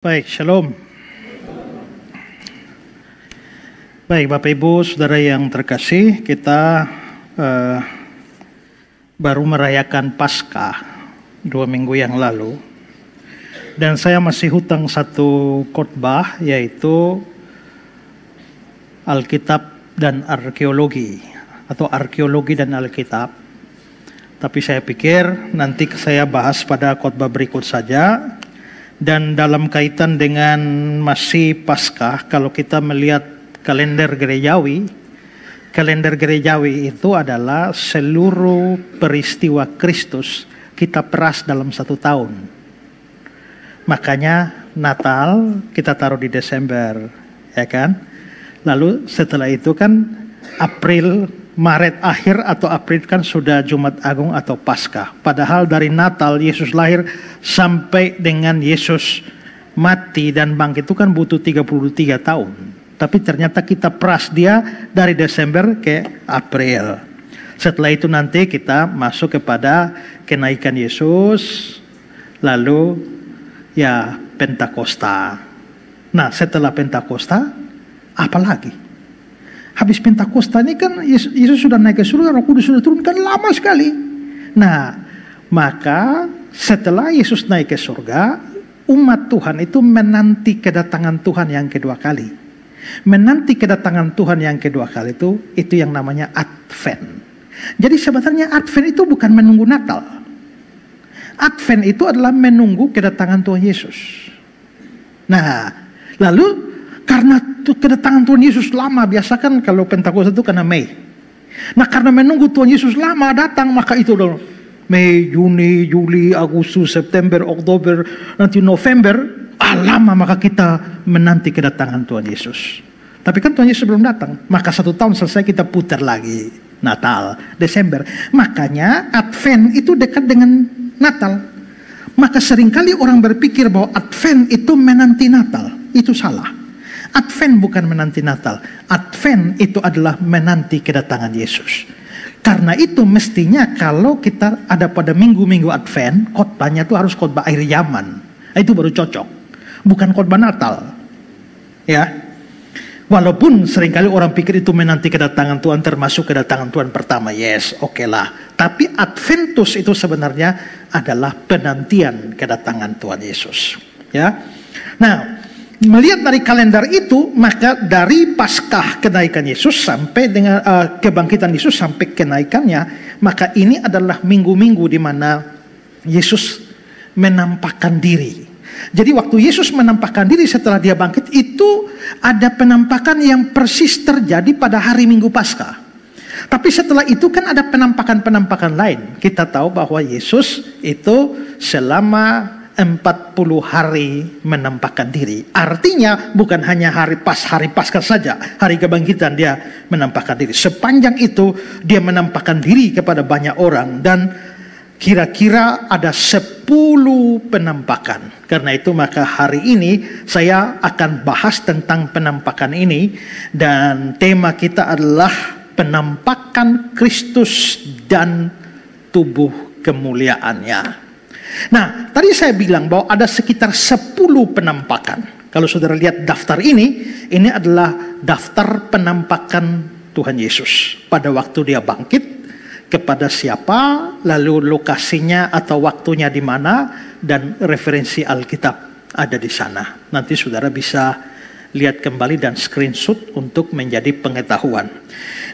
Baik, shalom. Baik, Bapak Ibu, Saudara yang terkasih, kita baru merayakan Paskah 2 minggu yang lalu. Dan saya masih hutang satu khotbah, yaitu Alkitab dan Arkeologi, atau Arkeologi dan Alkitab. Tapi saya pikir nanti saya bahas pada khotbah berikut saja. Dan dalam kaitan dengan masih Paskah, kalau kita melihat kalender gerejawi itu adalah seluruh peristiwa Kristus kita peras dalam 1 tahun. Makanya Natal kita taruh di Desember, ya kan? Lalu setelah itu kan April, Maret akhir atau April kan sudah Jumat Agung atau Paskah. Padahal dari Natal Yesus lahir sampai dengan Yesus mati dan bangkit itu kan butuh 33 tahun. Tapi ternyata kita peras dia dari Desember ke April. Setelah itu nanti kita masuk kepada kenaikan Yesus, lalu ya Pentakosta. Nah, setelah Pentakosta apa lagi? Habis Pentakosta ini kan Yesus sudah naik ke surga, Roh Kudus sudah turun, kan lama sekali. Nah, maka setelah Yesus naik ke surga, umat Tuhan itu menanti kedatangan Tuhan yang kedua kali. Menanti kedatangan Tuhan yang kedua kali itu yang namanya Advent. Jadi sebenarnya Advent itu bukan menunggu Natal. Advent itu adalah menunggu kedatangan Tuhan Yesus. Nah, lalu karena kedatangan Tuhan Yesus lama, biasa kan kalau Pentakosta itu karena Mei. Nah, karena menunggu Tuhan Yesus lama datang, maka itu dong Mei, Juni, Juli, Agustus, September, Oktober, nanti November, lama, maka kita menanti kedatangan Tuhan Yesus. Tapi kan Tuhan Yesus belum datang, maka 1 tahun selesai kita putar lagi Natal, Desember. Makanya Advent itu dekat dengan Natal. Maka seringkali orang berpikir bahwa Advent itu menanti Natal. Itu salah. Advent bukan menanti Natal. Advent itu adalah menanti kedatangan Yesus. Karena itu mestinya kalau kita ada pada minggu-minggu Advent, khotbahnya itu harus khotbah akhir zaman. Itu baru cocok. Bukan khotbah Natal. Ya. Walaupun seringkali orang pikir itu menanti kedatangan Tuhan, termasuk kedatangan Tuhan pertama. Yes, oke lah. Tapi Adventus itu sebenarnya adalah penantian kedatangan Tuhan Yesus. Ya. Nah, melihat dari kalender itu, maka dari Paskah kenaikan Yesus sampai dengan kebangkitan Yesus sampai kenaikannya, maka ini adalah minggu-minggu di mana Yesus menampakkan diri. Jadi waktu Yesus menampakkan diri setelah dia bangkit, itu ada penampakan yang persis terjadi pada hari Minggu Paskah. Tapi setelah itu kan ada penampakan-penampakan lain. Kita tahu bahwa Yesus itu selama 40 hari menampakkan diri. Artinya bukan hanya hari Paskah saja, hari kebangkitan dia menampakkan diri. Sepanjang itu dia menampakkan diri kepada banyak orang, dan kira-kira ada 10 penampakan. Karena itu maka hari ini saya akan bahas tentang penampakan ini, dan tema kita adalah penampakan Kristus dan tubuh kemuliaannya. Nah, tadi saya bilang bahwa ada sekitar 10 penampakan. Kalau saudara lihat daftar ini adalah daftar penampakan Tuhan Yesus pada waktu dia bangkit, kepada siapa, lalu lokasinya atau waktunya di mana, dan referensi Alkitab ada di sana. Nanti saudara bisa lihat kembali dan screenshot untuk menjadi pengetahuan.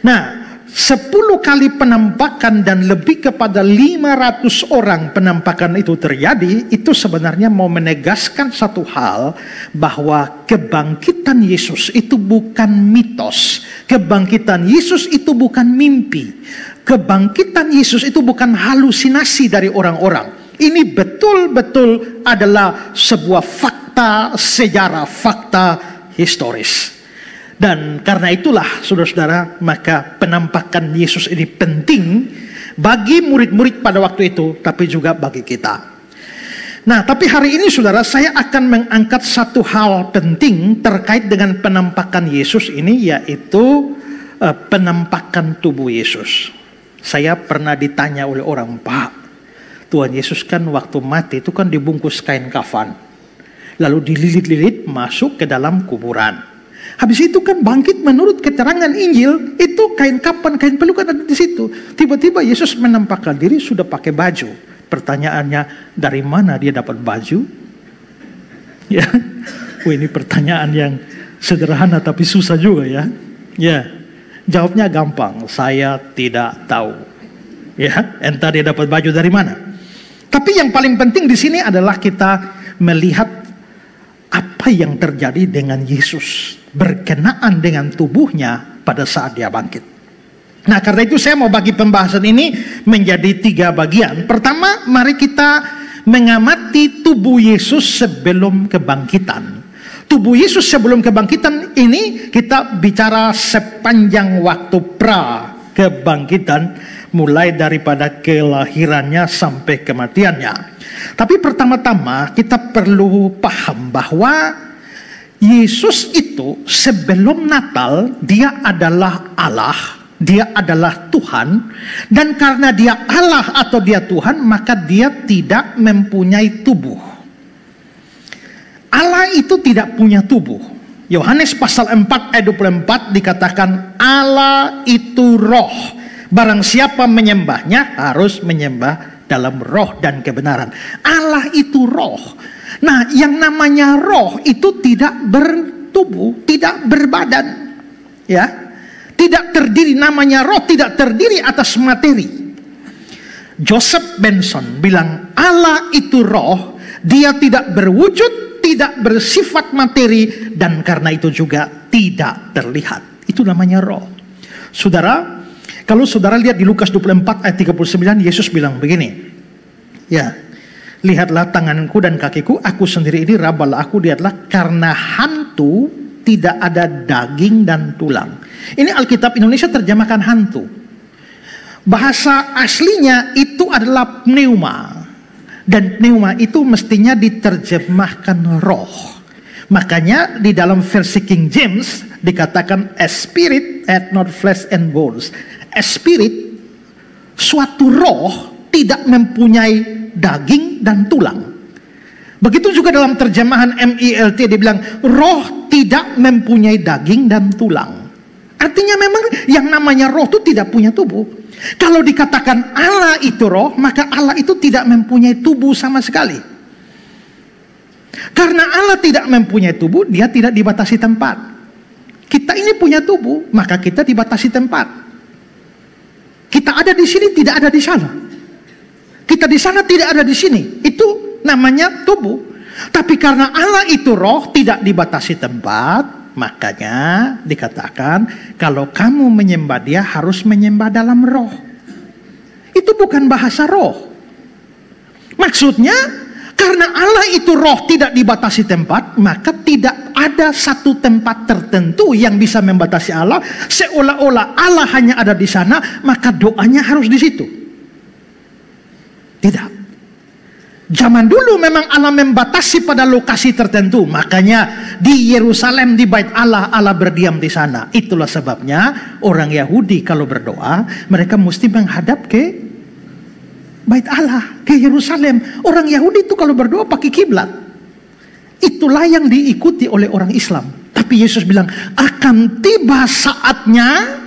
Nah, 10 kali penampakan dan lebih kepada 500 orang penampakan itu terjadi, itu sebenarnya mau menegaskan satu hal, bahwa kebangkitan Yesus itu bukan mitos. Kebangkitan Yesus itu bukan mimpi. Kebangkitan Yesus itu bukan halusinasi dari orang-orang. Ini betul-betul adalah sebuah fakta sejarah, fakta historis. Dan karena itulah saudara-saudara, maka penampakan Yesus ini penting bagi murid-murid pada waktu itu, tapi juga bagi kita. Nah, tapi hari ini saudara, saya akan mengangkat satu hal penting terkait dengan penampakan Yesus ini, yaitu penampakan tubuh Yesus. Saya pernah ditanya oleh orang, Pak, Tuhan Yesus kan waktu mati itu kan dibungkus kain kafan. lalu dililit-lilit masuk ke dalam kuburan. Habis itu kan bangkit menurut keterangan Injil, itu kain kapan, kain pelukan ada di situ. Tiba-tiba Yesus menampakkan diri sudah pakai baju. Pertanyaannya, dari mana dia dapat baju? Ya, ini pertanyaan yang sederhana tapi susah juga ya. Ya, jawabnya gampang, saya tidak tahu. Ya, entah dia dapat baju dari mana. Tapi yang paling penting di sini adalah kita melihat apa yang terjadi dengan Yesus berkenaan dengan tubuhnya pada saat dia bangkit. Nah, karena itu saya mau bagi pembahasan ini menjadi 3 bagian. Pertama, mari kita mengamati tubuh Yesus sebelum kebangkitan. Tubuh Yesus sebelum kebangkitan ini kita bicara sepanjang waktu pra kebangkitan, mulai daripada kelahirannya sampai kematiannya. Tapi pertama-tama kita perlu paham bahwa Yesus itu sebelum Natal dia adalah Allah, dia adalah Tuhan, dan karena dia Allah atau dia Tuhan, maka dia tidak mempunyai tubuh. Allah itu tidak punya tubuh. Yohanes pasal 4 ayat 24 dikatakan Allah itu roh. Barang siapa menyembahnya harus menyembah dalam roh dan kebenaran. Allah itu roh. Nah, yang namanya roh itu tidak bertubuh, tidak berbadan. Ya. Tidak terdiri, namanya roh tidak terdiri atas materi. Joseph Benson bilang Allah itu roh, dia tidak berwujud, tidak bersifat materi, dan karena itu juga tidak terlihat. Itu namanya roh. Saudara, kalau saudara lihat di Lukas 24 ayat 39, Yesus bilang begini. Ya, lihatlah tanganku dan kakiku, aku sendiri ini rabalah aku, lihatlah karena hantu tidak ada daging dan tulang. Ini Alkitab Indonesia terjemahkan hantu. Bahasa aslinya itu adalah pneuma. Dan pneuma itu mestinya diterjemahkan roh. Makanya di dalam versi King James dikatakan a spirit and not flesh and bones. A spirit, suatu roh tidak mempunyai daging dan tulang. Begitu juga dalam terjemahan MILT dibilang roh tidak mempunyai daging dan tulang. Artinya memang yang namanya roh itu tidak punya tubuh. Kalau dikatakan Allah itu roh, maka Allah itu tidak mempunyai tubuh sama sekali. Karena Allah tidak mempunyai tubuh, dia tidak dibatasi tempat. Kita ini punya tubuh, maka kita dibatasi tempat. Kita ada di sini, tidak ada di sana. Kita di sana, tidak ada di sini. Itu namanya tubuh. Tapi karena Allah itu roh, tidak dibatasi tempat, makanya dikatakan kalau kamu menyembah dia harus menyembah dalam roh. Itu bukan bahasa roh. Maksudnya karena Allah itu roh tidak dibatasi tempat, maka tidak ada satu tempat tertentu yang bisa membatasi Allah. Seolah-olah Allah hanya ada di sana, maka doanya harus di situ. Tidak. Zaman dulu memang Allah membatasi pada lokasi tertentu. Makanya di Yerusalem, di Bait Allah, Allah berdiam di sana. Itulah sebabnya orang Yahudi kalau berdoa, mereka mesti menghadap ke Bait Allah, ke Yerusalem. Orang Yahudi itu kalau berdoa pakai kiblat. Itulah yang diikuti oleh orang Islam. Tapi Yesus bilang, akan tiba saatnya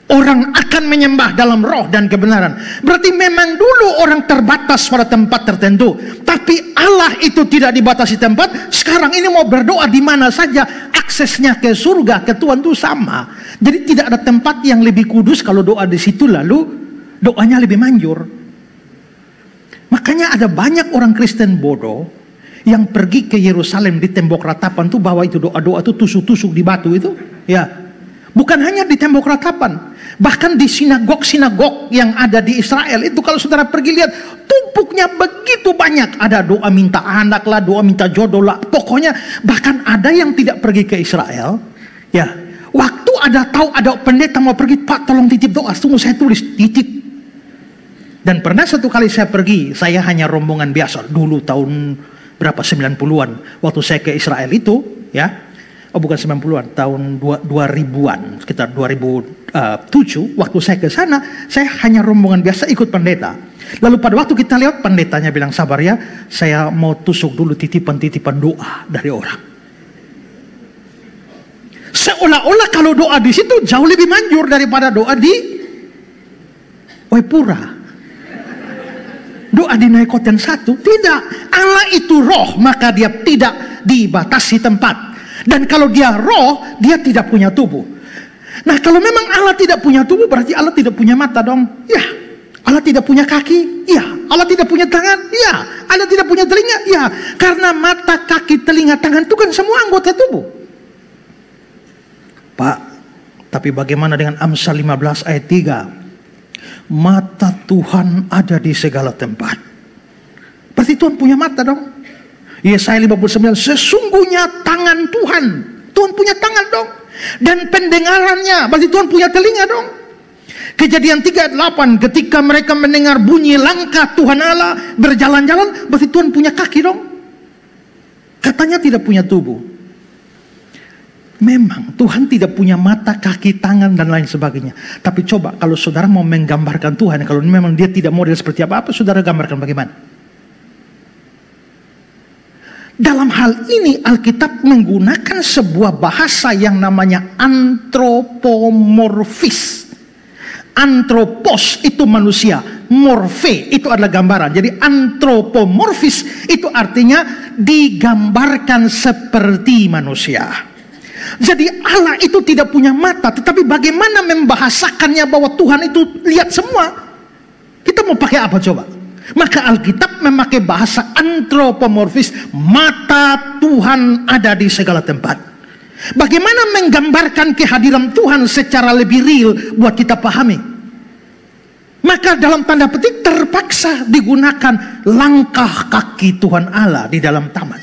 orang akan menyembah dalam roh dan kebenaran. Berarti memang dulu orang terbatas pada tempat tertentu. Tapi Allah itu tidak dibatasi tempat. Sekarang ini mau berdoa di mana saja, aksesnya ke surga, ke Tuhan itu sama. Jadi tidak ada tempat yang lebih kudus kalau doa di situ lalu doanya lebih manjur. Makanya ada banyak orang Kristen bodoh yang pergi ke Yerusalem di tembok ratapan tuh bawa itu doa-doa tuh tusuk-tusuk di batu itu. Ya, bukan hanya di tembok ratapan, bahkan di sinagog-sinagog yang ada di Israel itu kalau saudara pergi lihat tumpuknya begitu banyak. Ada doa minta anak lah, doa minta jodoh lah. Pokoknya bahkan ada yang tidak pergi ke Israel. Ya, waktu ada pendeta mau pergi, Pak tolong titip doa, tunggu saya tulis titip. Dan pernah satu kali saya pergi, saya hanya rombongan biasa dulu tahun berapa 90-an waktu saya ke Israel itu, ya. Oh bukan 90-an, tahun 2000-an, sekitar 2007 waktu saya ke sana, saya hanya rombongan biasa ikut pendeta. Lalu pada waktu kita lewat, pendetanya bilang, sabar ya, saya mau tusuk dulu titipan-titipan doa dari orang. Seolah-olah kalau doa di situ jauh lebih manjur daripada doa di Waipura, doa di Naikoten 1. Tidak, Allah itu roh, maka dia tidak dibatasi tempat. Dan kalau dia roh, dia tidak punya tubuh. Nah, kalau memang Allah tidak punya tubuh, berarti Allah tidak punya mata dong. Ya, Allah tidak punya kaki. Ya, Allah tidak punya tangan. Ya, Allah tidak punya telinga. Ya, karena mata, kaki, telinga, tangan itu kan semua anggota tubuh. Pak, tapi bagaimana dengan Amsal 15 ayat 3? Mata Tuhan ada di segala tempat. Berarti Tuhan punya mata dong. Yesaya 59, sesungguhnya tangan Tuhan. Tuhan punya tangan dong. Dan pendengarannya, berarti Tuhan punya telinga dong. Kejadian 3 ayat 8, ketika mereka mendengar bunyi langkah Tuhan Allah berjalan-jalan, berarti Tuhan punya kaki dong. Katanya tidak punya tubuh. Memang Tuhan tidak punya mata, kaki, tangan, dan lain sebagainya. Tapi coba kalau saudara mau menggambarkan Tuhan, kalau memang dia tidak model seperti apa, saudara gambarkan bagaimana? Dalam hal ini Alkitab menggunakan sebuah bahasa yang namanya antropomorfis. Antropos itu manusia, morfe itu adalah gambaran. Jadi antropomorfis itu artinya digambarkan seperti manusia. Jadi Allah itu tidak punya mata, tetapi bagaimana membahasakannya bahwa Tuhan itu lihat semua? Kita mau pakai apa coba? Maka Alkitab memakai bahasa antropomorfis, mata Tuhan ada di segala tempat. Bagaimana menggambarkan kehadiran Tuhan secara lebih real buat kita pahami? Maka dalam tanda petik terpaksa digunakan langkah kaki Tuhan Allah di dalam taman.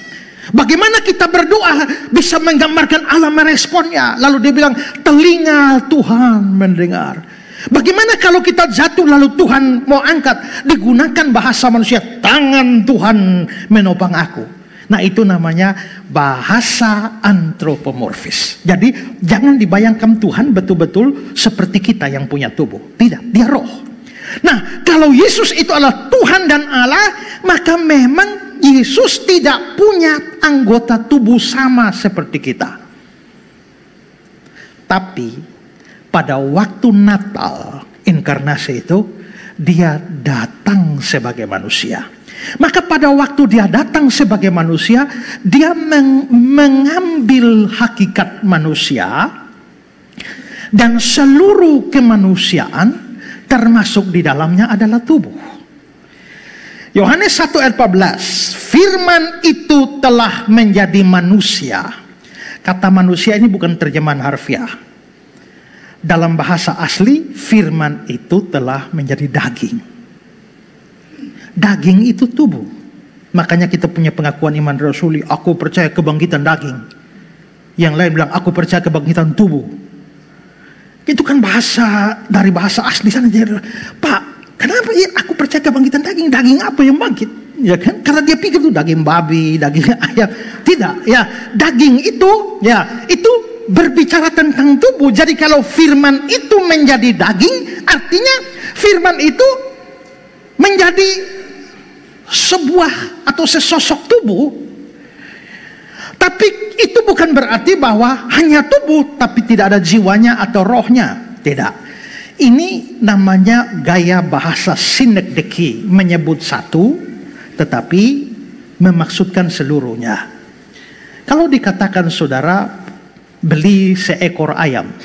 Bagaimana kita berdoa bisa menggambarkan Allah meresponnya? Lalu dia bilang, telinga Tuhan mendengar. Bagaimana kalau kita jatuh lalu Tuhan mau angkat? Digunakan bahasa manusia, tangan Tuhan menopang aku. Nah, itu namanya bahasa antropomorfis. Jadi jangan dibayangkan Tuhan betul-betul seperti kita yang punya tubuh. Tidak, dia roh. Nah, kalau Yesus itu adalah Tuhan dan Allah, maka memang Yesus tidak punya anggota tubuh sama seperti kita. Tapi pada waktu Natal, inkarnasi itu, dia datang sebagai manusia. Maka pada waktu dia datang sebagai manusia, dia mengambil hakikat manusia dan seluruh kemanusiaan, termasuk di dalamnya adalah tubuh. Yohanes 1 ayat 14, firman itu telah menjadi manusia. Kata manusia ini bukan terjemahan harfiah. Dalam bahasa asli, firman itu telah menjadi daging. Daging itu tubuh. Makanya kita punya pengakuan iman rasuli, aku percaya kebangkitan daging. Yang lain bilang, aku percaya kebangkitan tubuh. Itu kan bahasa dari bahasa asli sana. Pak, kenapa ya aku percaya kebangkitan daging? Daging apa yang bangkit? Ya kan? Karena dia pikir itu daging babi, daging ayam. Tidak, ya daging itu, ya itu berbicara tentang tubuh. Jadi kalau firman itu menjadi daging, artinya firman itu menjadi sebuah atau sesosok tubuh. Tapi itu bukan berarti bahwa hanya tubuh, tapi tidak ada jiwanya atau rohnya. Tidak. Ini namanya gaya bahasa sinekdeki, menyebut satu, tetapi memaksudkan seluruhnya. Kalau dikatakan saudara beli seekor ayam,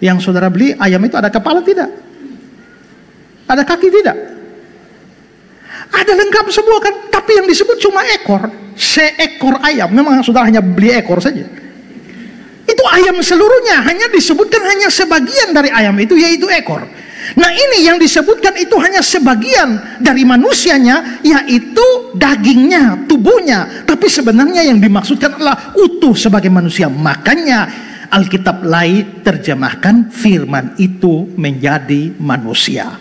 yang saudara beli ayam itu ada kepala tidak? Ada kaki tidak? Ada lengkap semua kan? Tapi yang disebut cuma ekor, seekor ayam. Memang saudara hanya beli ekor saja. Itu ayam seluruhnya, hanya disebutkan hanya sebagian dari ayam itu, yaitu ekor. Nah, ini yang disebutkan itu hanya sebagian dari manusianya, yaitu dagingnya, tubuhnya. Tapi sebenarnya yang dimaksudkan adalah utuh sebagai manusia. Makanya Alkitab lain terjemahkan firman itu menjadi manusia.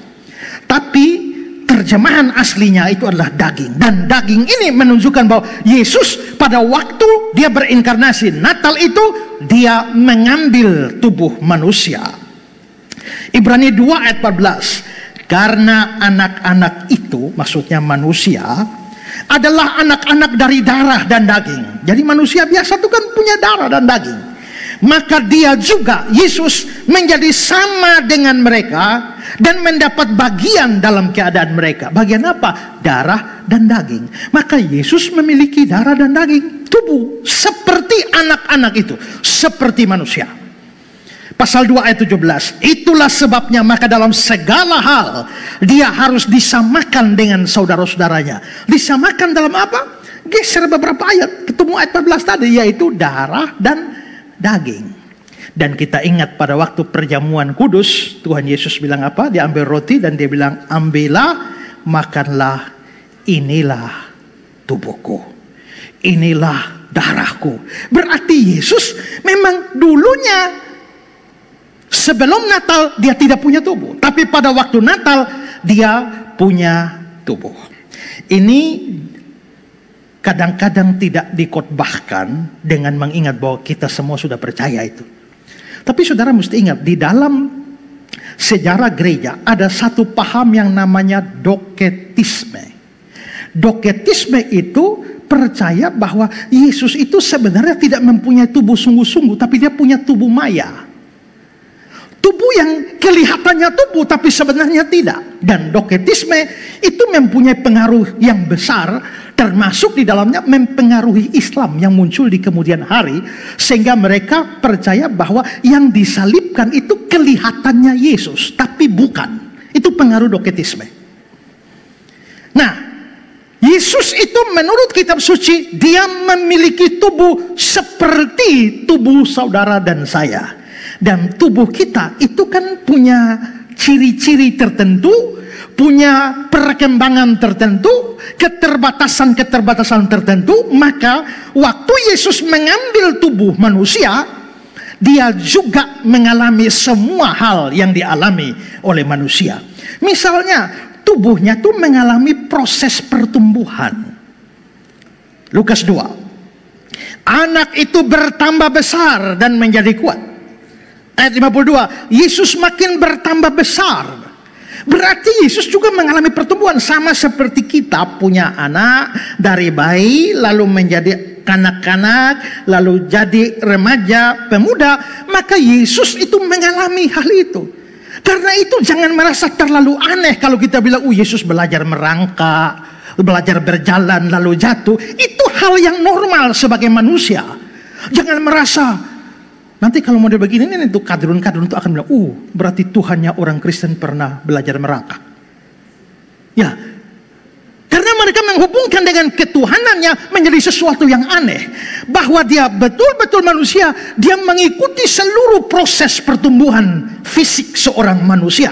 Tapi terjemahan aslinya itu adalah daging. Dan daging ini menunjukkan bahwa Yesus pada waktu dia berinkarnasi Natal itu, dia mengambil tubuh manusia. Ibrani 2 ayat 14, Karena anak-anak itu, maksudnya manusia, adalah anak-anak dari darah dan daging. Jadi manusia biasa itu kan punya darah dan daging. Maka dia juga, Yesus, menjadi sama dengan mereka dan mendapat bagian dalam keadaan mereka. Bagian apa? Darah dan daging. Maka Yesus memiliki darah dan daging, tubuh seperti anak-anak itu, seperti manusia. Pasal 2 ayat 17. Itulah sebabnya maka dalam segala hal dia harus disamakan dengan saudara-saudaranya. Disamakan dalam apa? Geser beberapa ayat, ketemu ayat 14 tadi, yaitu darah dan daging. Dan kita ingat pada waktu perjamuan kudus, Tuhan Yesus bilang apa? Dia ambil roti dan dia bilang, ambillah, makanlah, inilah tubuhku, inilah darahku. Berarti Yesus memang dulunya sebelum Natal dia tidak punya tubuh, tapi pada waktu Natal dia punya tubuh. Ini kadang-kadang tidak dikotbahkan dengan mengingat bahwa kita semua sudah percaya itu. Tapi saudara mesti ingat, di dalam sejarah gereja ada satu paham yang namanya doketisme. Doketisme itu percaya bahwa Yesus itu sebenarnya tidak mempunyai tubuh sungguh-sungguh, tapi dia punya tubuh maya. Tubuh yang kelihatannya tubuh tapi sebenarnya tidak. Dan doketisme itu mempunyai pengaruh yang besar, termasuk di dalamnya mempengaruhi Islam yang muncul di kemudian hari, sehingga mereka percaya bahwa yang disalibkan itu kelihatannya Yesus tapi bukan. Itu pengaruh doketisme. Nah, Yesus itu menurut kitab suci dia memiliki tubuh seperti tubuh saudara dan saya. Dan tubuh kita itu kan punya ciri-ciri tertentu, punya perkembangan tertentu, keterbatasan-keterbatasan tertentu. Maka waktu Yesus mengambil tubuh manusia, dia juga mengalami semua hal yang dialami oleh manusia. Misalnya tubuhnya tuh mengalami proses pertumbuhan. Lukas 2. Anak itu bertambah besar dan menjadi kuat. Ayat 52, Yesus makin bertambah besar. Berarti Yesus juga mengalami pertumbuhan, sama seperti kita punya anak dari bayi lalu menjadi kanak-kanak, lalu jadi remaja, pemuda. Maka Yesus itu mengalami hal itu. Karena itu jangan merasa terlalu aneh kalau kita bilang, Yesus belajar merangkak, belajar berjalan lalu jatuh. Itu hal yang normal sebagai manusia. Jangan merasa nanti kalau model begini nih, itu kadrun-kadrun itu akan bilang, berarti Tuhannya orang Kristen pernah belajar merangkak. Ya, karena mereka menghubungkan dengan ketuhanannya menjadi sesuatu yang aneh. Bahwa dia betul-betul manusia, dia mengikuti seluruh proses pertumbuhan fisik seorang manusia.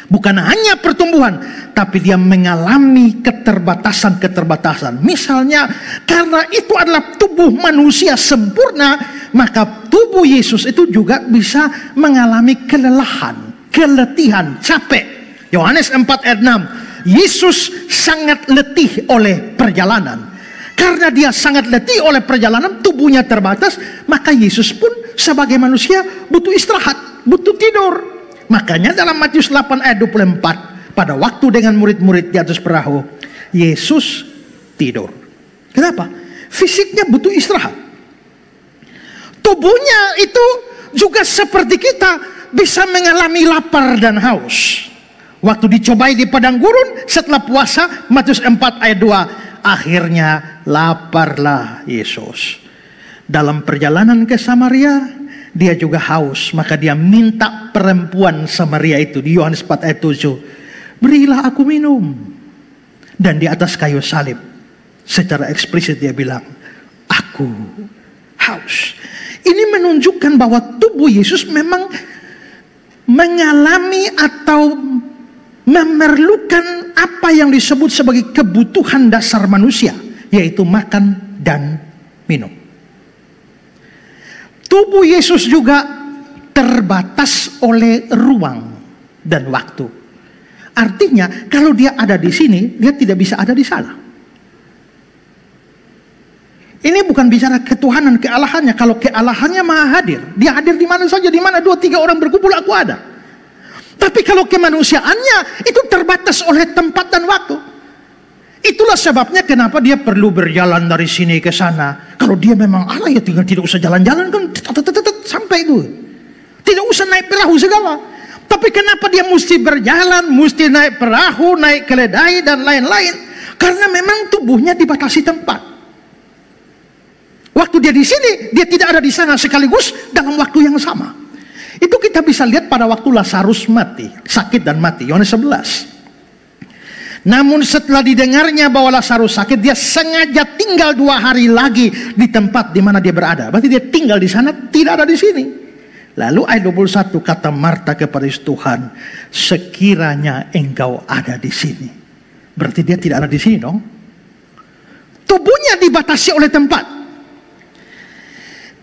Bukan hanya pertumbuhan, tapi dia mengalami keterbatasan-keterbatasan. Misalnya, karena itu adalah tubuh manusia sempurna, maka tubuh Yesus itu juga bisa mengalami kelelahan, keletihan, capek. Yohanes 4 ayat 6, Yesus sangat letih oleh perjalanan. Karena dia sangat letih oleh perjalanan, tubuhnya terbatas, maka Yesus pun sebagai manusia butuh istirahat, butuh tidur. Makanya dalam Matius 8 ayat 24, pada waktu dengan murid-murid di atas perahu, Yesus tidur. Kenapa? Fisiknya butuh istirahat. Tubuhnya itu juga seperti kita bisa mengalami lapar dan haus. Waktu dicobai di padang gurun setelah puasa, Matius 4 ayat 2, akhirnya laparlah Yesus. Dalam perjalanan ke Samaria, dia juga haus, maka dia minta perempuan Samaria itu di Yohanes 4 ayat 7, berilah aku minum. Dan di atas kayu salib secara eksplisit dia bilang, aku haus. Ini menunjukkan bahwa tubuh Yesus memang mengalami atau memerlukan apa yang disebut sebagai kebutuhan dasar manusia, yaitu makan dan minum. Tubuh Yesus juga terbatas oleh ruang dan waktu. Artinya kalau dia ada di sini, dia tidak bisa ada di sana. Ini bukan bicara ketuhanan, kealahannya. Kalau kealahannya maha hadir, dia hadir di mana saja, di mana 2-3 orang berkumpul aku ada. Tapi kalau kemanusiaannya itu terbatas oleh tempat dan waktu. Itulah sebabnya kenapa dia perlu berjalan dari sini ke sana. Kalau dia memang Allah ya tinggal tidak usah jalan-jalan kan sampai itu. Tidak usah naik perahu segala. Tapi kenapa dia mesti berjalan, mesti naik perahu, naik keledai dan lain-lain? Karena memang tubuhnya dibatasi tempat. Waktu dia di sini, dia tidak ada di sana sekaligus dalam waktu yang sama. Itu kita bisa lihat pada waktu Lazarus mati, sakit dan mati. Yohanes 11. Namun setelah didengarnya bahwa Lazarus sakit, dia sengaja tinggal 2 hari lagi di tempat di mana dia berada. Berarti dia tinggal di sana, tidak ada di sini. Lalu ayat 21 kata Marta kepada Tuhan, sekiranya engkau ada di sini. Berarti dia tidak ada di sini dong. Tubuhnya dibatasi oleh tempat.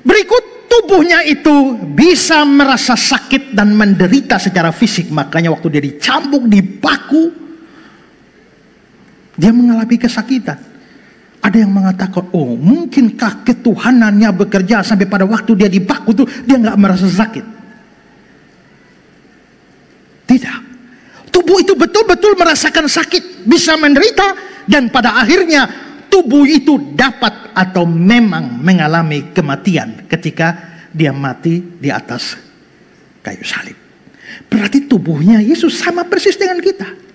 Berikut, tubuhnya itu bisa merasa sakit dan menderita secara fisik. Makanya waktu dia dicambuk, dipaku, dia mengalami kesakitan. Ada yang mengatakan, oh mungkinkah ketuhanannya bekerja sampai pada waktu dia dipaku tuh dia nggak merasa sakit? Tidak. Tubuh itu betul-betul merasakan sakit, bisa menderita, dan pada akhirnya tubuh itu dapat atau memang mengalami kematian ketika dia mati di atas kayu salib. Berarti tubuhnya Yesus sama persis dengan kita.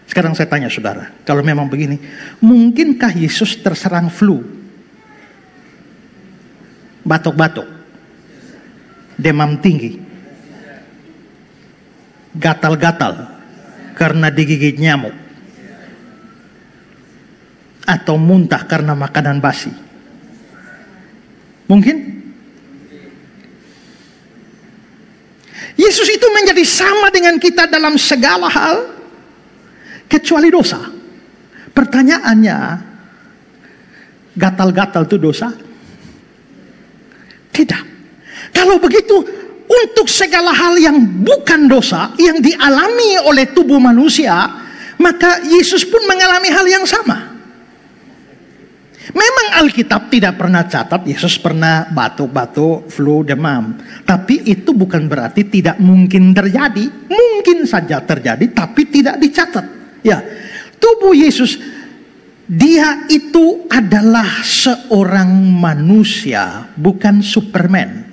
Sekarang saya tanya saudara, kalau memang begini, mungkinkah Yesus terserang flu? Batuk-batuk, demam tinggi, gatal-gatal karena digigit nyamuk, atau muntah karena makanan basi? Mungkin? Yesus itu menjadi sama dengan kita dalam segala hal, kecuali dosa. Pertanyaannya, gatal-gatal itu dosa? Tidak. Kalau begitu, untuk segala hal yang bukan dosa, yang dialami oleh tubuh manusia, maka Yesus pun mengalami hal yang sama. Memang Alkitab tidak pernah catat Yesus pernah batuk-batuk, flu, demam. Tapi itu bukan berarti tidak mungkin terjadi. Mungkin saja terjadi, tapi tidak dicatat. Ya, tubuh Yesus, dia itu adalah seorang manusia, bukan Superman,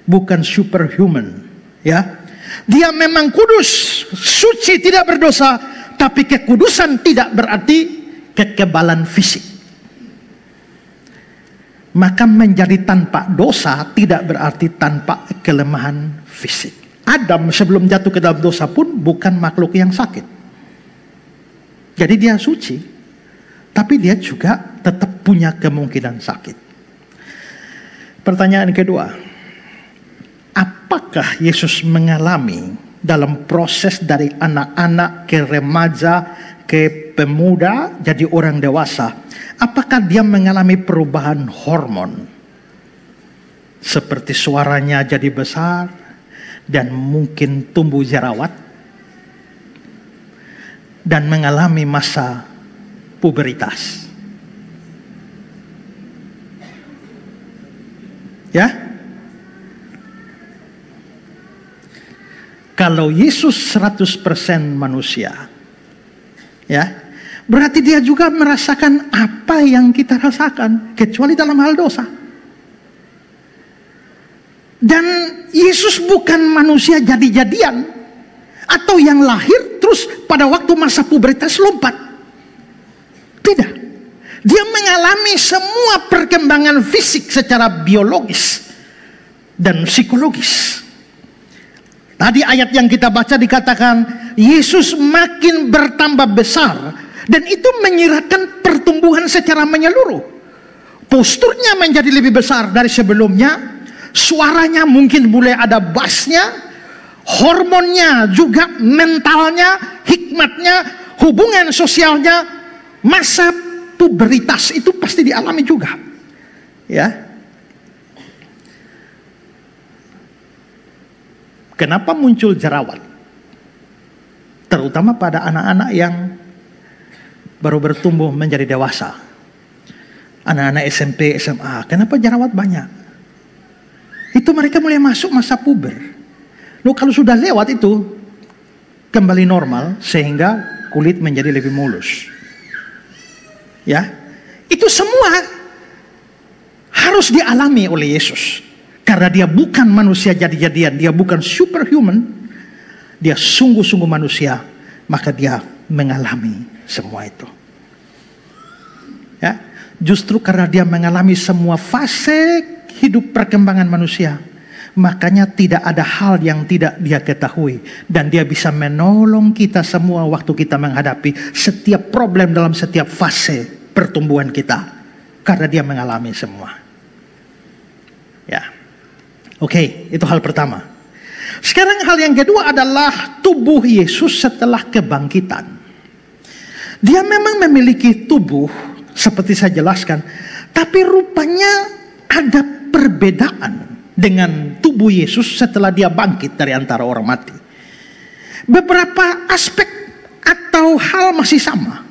bukan superhuman. Ya, dia memang kudus, suci, tidak berdosa, tapi kekudusan tidak berarti kekebalan fisik. Maka menjadi tanpa dosa tidak berarti tanpa kelemahan fisik. Adam sebelum jatuh ke dalam dosa pun bukan makhluk yang sakit. Jadi dia suci, tapi dia juga tetap punya kemungkinan sakit. Pertanyaan kedua, apakah Yesus mengalami dalam proses dari anak-anak ke remaja, ke pemuda, jadi orang dewasa, apakah dia mengalami perubahan hormon? Seperti suaranya jadi besar, dan mungkin tumbuh jerawat, dan mengalami masa puberitas. Ya? Kalau Yesus 100% manusia, ya, berarti dia juga merasakan apa yang kita rasakan, kecuali dalam hal dosa. Dan Yesus bukan manusia jadi-jadian, atau yang lahir terus pada waktu masa pubertas lompat. Tidak. Dia mengalami semua perkembangan fisik secara biologis dan psikologis. Tadi ayat yang kita baca dikatakan Yesus makin bertambah besar, dan itu menyiratkan pertumbuhan secara menyeluruh. Posturnya menjadi lebih besar dari sebelumnya, suaranya mungkin mulai ada bassnya, hormonnya juga, mentalnya, hikmatnya, hubungan sosialnya, masa puberitas itu pasti dialami juga. Ya. Kenapa muncul jerawat? Terutama pada anak-anak yang baru bertumbuh menjadi dewasa. Anak-anak SMP, SMA, kenapa jerawat banyak? Itu mereka mulai masuk masa puber. Loh, kalau sudah lewat itu kembali normal sehingga kulit menjadi lebih mulus. Ya, itu semua harus dialami oleh Yesus. Karena dia bukan manusia jadi-jadian, dia bukan superhuman, dia sungguh-sungguh manusia, maka dia mengalami semua itu. Ya, justru karena dia mengalami semua fase hidup perkembangan manusia, makanya tidak ada hal yang tidak dia ketahui. Dan dia bisa menolong kita semua waktu kita menghadapi setiap problem dalam setiap fase pertumbuhan kita. Karena dia mengalami semua. Ya, oke, itu hal pertama. Sekarang hal yang kedua adalah tubuh Yesus setelah kebangkitan. Dia memang memiliki tubuh seperti saya jelaskan, tapi rupanya ada perbedaan dengan tubuh Yesus setelah dia bangkit dari antara orang mati. Beberapa aspek atau hal masih sama,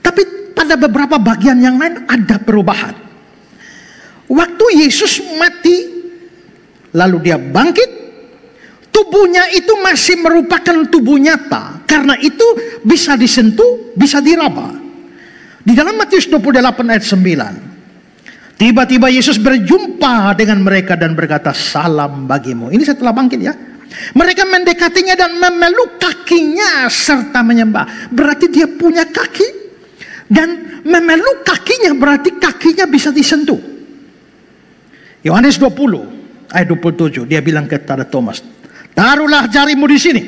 tapi pada beberapa bagian yang lain ada perubahan. Waktu Yesus mati, lalu dia bangkit, tubuhnya itu masih merupakan tubuh nyata. Karena itu bisa disentuh, bisa diraba. Di dalam Matius 28 ayat 9. Tiba-tiba Yesus berjumpa dengan mereka dan berkata, salam bagimu. Ini setelah bangkit ya. Mereka mendekatinya dan memeluk kakinya serta menyembah. Berarti dia punya kaki. Dan memeluk kakinya berarti kakinya bisa disentuh. Yohanes 20 ayat 27. Dia bilang kepada Thomas, taruhlah jarimu di sini.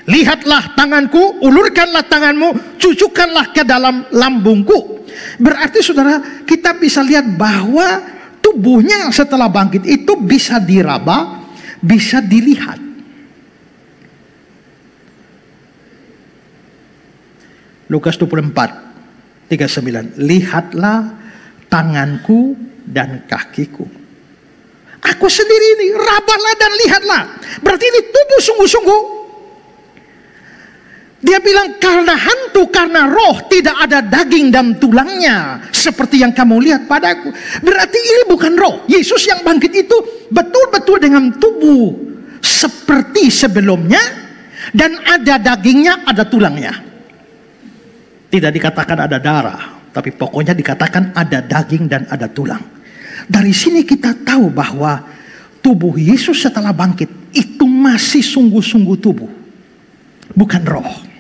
Lihatlah tanganku, ulurkanlah tanganmu, cucukkanlah ke dalam lambungku. Berarti saudara, kita bisa lihat bahwa tubuhnya setelah bangkit itu bisa diraba, bisa dilihat. Lukas 24, 39. Lihatlah tanganku dan kakiku. Aku sendiri ini, rabalah dan lihatlah. Berarti ini tubuh sungguh-sungguh. Dia bilang karena hantu, karena roh, tidak ada daging dan tulangnya seperti yang kamu lihat padaku. Berarti ini bukan roh. Yesus yang bangkit itu betul-betul dengan tubuh seperti sebelumnya, dan ada dagingnya, ada tulangnya. Tidak dikatakan ada darah, tapi pokoknya dikatakan ada daging dan ada tulang. Dari sini kita tahu bahwa tubuh Yesus setelah bangkit itu masih sungguh-sungguh tubuh, bukan roh.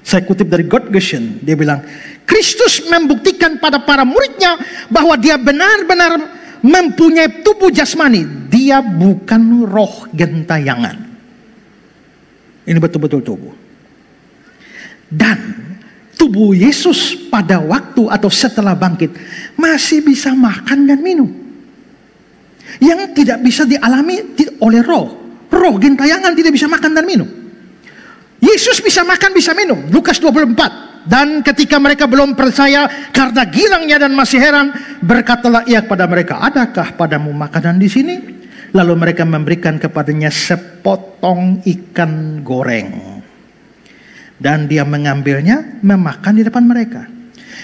Saya kutip dari Godgesen, dia bilang, Kristus membuktikan pada para muridnya bahwa dia benar-benar mempunyai tubuh jasmani. Dia bukan roh gentayangan. Ini betul-betul tubuh. Dan tubuh Yesus pada waktu atau setelah bangkit masih bisa makan dan minum. Yang tidak bisa dialami oleh roh. Roh gentayangan tidak bisa makan dan minum. Yesus bisa makan, bisa minum. Lukas 24. Dan ketika mereka belum percaya karena girangnya dan masih heran, berkatalah ia kepada mereka, adakah padamu makanan di sini? Lalu mereka memberikan kepadanya sepotong ikan goreng. Dan dia mengambilnya, memakan di depan mereka.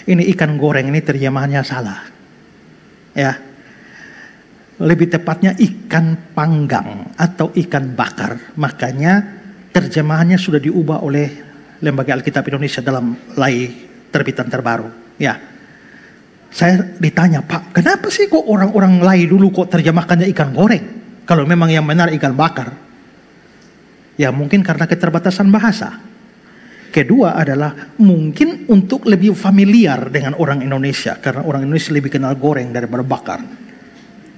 Ini ikan goreng, ini terjemahannya salah. Ya. Lebih tepatnya ikan panggang atau ikan bakar. Makanya terjemahannya sudah diubah oleh Lembaga Alkitab Indonesia dalam lai terbitan terbaru. Ya, saya ditanya, Pak, kenapa sih kok orang-orang lai dulu kok terjemahkannya ikan goreng? Kalau memang yang benar ikan bakar. Ya mungkin karena keterbatasan bahasa. Kedua adalah mungkin untuk lebih familiar dengan orang Indonesia. Karena orang Indonesia lebih kenal goreng daripada bakar.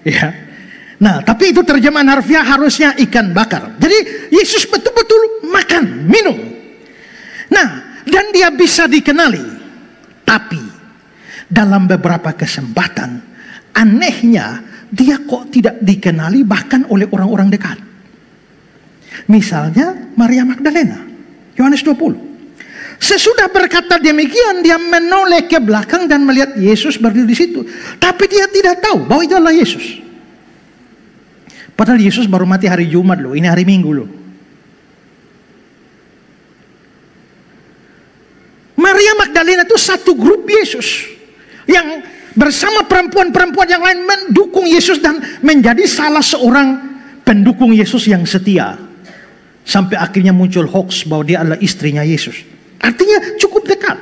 Ya. Nah, tapi itu terjemahan harfiah harusnya ikan bakar. Jadi Yesus betul-betul makan, minum. Nah, dan dia bisa dikenali. Tapi dalam beberapa kesempatan, anehnya dia kok tidak dikenali bahkan oleh orang-orang dekat. Misalnya Maria Magdalena, Yohanes 20. Sesudah berkata demikian, dia menoleh ke belakang dan melihat Yesus berdiri di situ. Tapi dia tidak tahu bahwa itu adalah Yesus. Padahal Yesus baru mati hari Jumat loh, ini hari Minggu loh. Maria Magdalena itu satu grup Yesus yang bersama perempuan-perempuan yang lain mendukung Yesus dan menjadi salah seorang pendukung Yesus yang setia. Sampai akhirnya muncul hoax bahwa dia adalah istrinya Yesus. Artinya cukup dekat.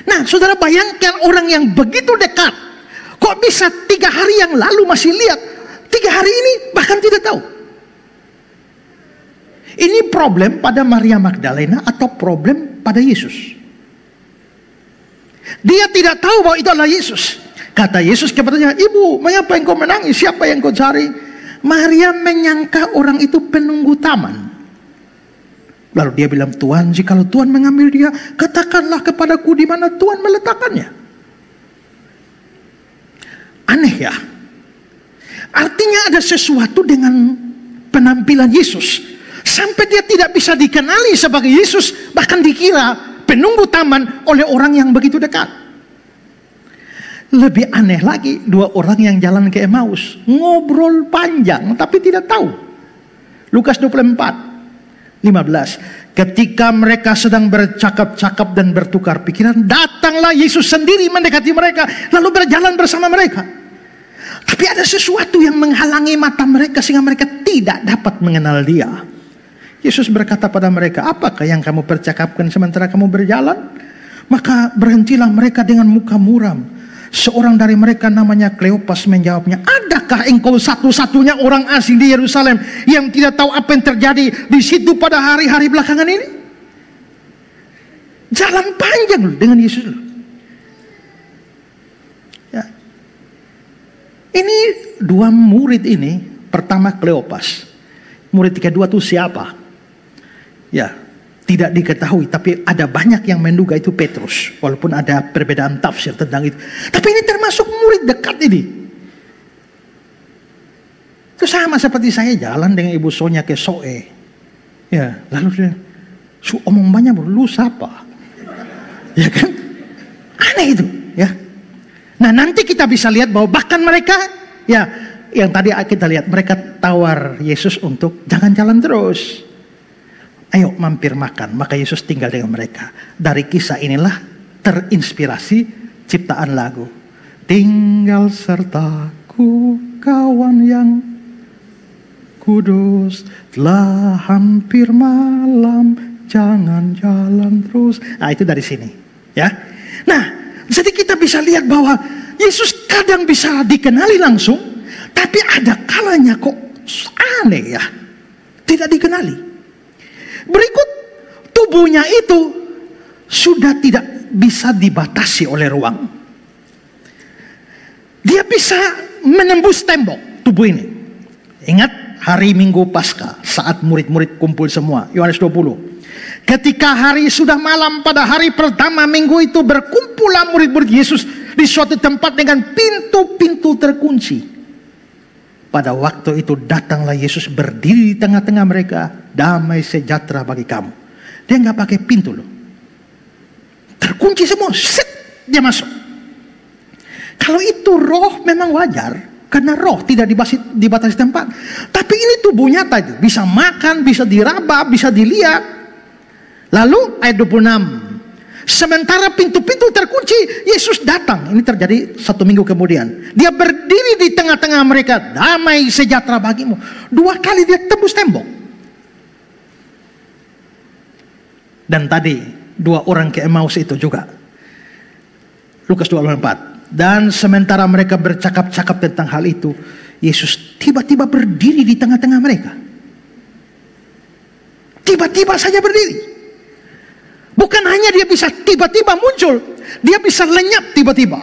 Nah, saudara bayangkan orang yang begitu dekat, kok bisa 3 hari yang lalu masih lihat, 3 hari ini bahkan tidak tahu. Ini problem pada Maria Magdalena atau problem pada Yesus? Dia tidak tahu bahwa itu adalah Yesus. Kata Yesus kepadanya, "Ibu, mengapa engkau menangis? Siapa yang kau cari?" Maria menyangka orang itu penunggu taman. Lalu dia bilang, "Tuhan, jikalau Tuhan mengambil dia, katakanlah kepadaku di mana Tuhan meletakkannya." Aneh ya. Artinya ada sesuatu dengan penampilan Yesus. Sampai dia tidak bisa dikenali sebagai Yesus. Bahkan dikira penunggu taman oleh orang yang begitu dekat. Lebih aneh lagi, 2 orang yang jalan ke Emmaus. Ngobrol panjang tapi tidak tahu. Lukas 24:15. Ketika mereka sedang bercakap-cakap dan bertukar pikiran, datanglah Yesus sendiri mendekati mereka, lalu berjalan bersama mereka. Tapi ada sesuatu yang menghalangi mata mereka sehingga mereka tidak dapat mengenal dia. Yesus berkata pada mereka, "Apakah yang kamu percakapkan sementara kamu berjalan?" Maka berhentilah mereka dengan muka muram. Seorang dari mereka namanya Kleopas menjawabnya, "Adakah engkau satu-satunya orang asing di Yerusalem yang tidak tahu apa yang terjadi di situ pada hari-hari belakangan ini?" Jalan panjang loh dengan Yesus loh. Ya. Ini 2 murid ini, pertama Kleopas, murid kedua itu siapa? Ya, tidak diketahui, tapi ada banyak yang menduga itu Petrus, walaupun ada perbedaan tafsir tentang itu. Tapi ini termasuk murid dekat ini. Itu sama seperti saya jalan dengan Ibu Sonya ke Soe. Ya, lalu dia omong banyak, "Lu siapa?" Ya kan? Aneh itu, ya. Nah, nanti kita bisa lihat bahwa bahkan mereka, ya, yang tadi kita lihat, mereka tawar Yesus untuk jangan jalan terus. Ayo mampir makan. Maka Yesus tinggal dengan mereka. Dari kisah inilah terinspirasi ciptaan lagu. Tinggal sertaku kawan yang kudus, telah hampir malam, jangan jalan terus. Nah, itu dari sini, ya. Nah, jadi kita bisa lihat bahwa Yesus kadang bisa dikenali langsung, tapi ada kalanya kok aneh ya, tidak dikenali. Berikut, tubuhnya itu sudah tidak bisa dibatasi oleh ruang. Dia bisa menembus tembok tubuh ini. Ingat hari Minggu Paskah saat murid-murid kumpul semua, Yohanes 20. Ketika hari sudah malam pada hari pertama minggu itu, berkumpullah murid-murid Yesus di suatu tempat dengan pintu-pintu terkunci. Pada waktu itu datanglah Yesus berdiri di tengah-tengah mereka. Damai sejahtera bagi kamu. Dia nggak pakai pintu loh. Terkunci semua. Set, dia masuk. Kalau itu roh memang wajar. Karena roh tidak dibatasi tempat. Tapi ini tubuh nyata itu. Bisa makan, bisa diraba, bisa dilihat. Lalu ayat 26. Sementara pintu-pintu terkunci, Yesus datang. Ini terjadi 1 minggu kemudian. Dia berdiri di tengah-tengah mereka. Damai sejahtera bagimu. 2 kali dia tembus tembok. Dan tadi 2 orang ke Emmaus itu juga. Lukas 24. Dan sementara mereka bercakap-cakap tentang hal itu, Yesus tiba-tiba berdiri di tengah-tengah mereka. Tiba-tiba saja berdiri. Bukan hanya dia bisa tiba-tiba muncul, dia bisa lenyap tiba-tiba.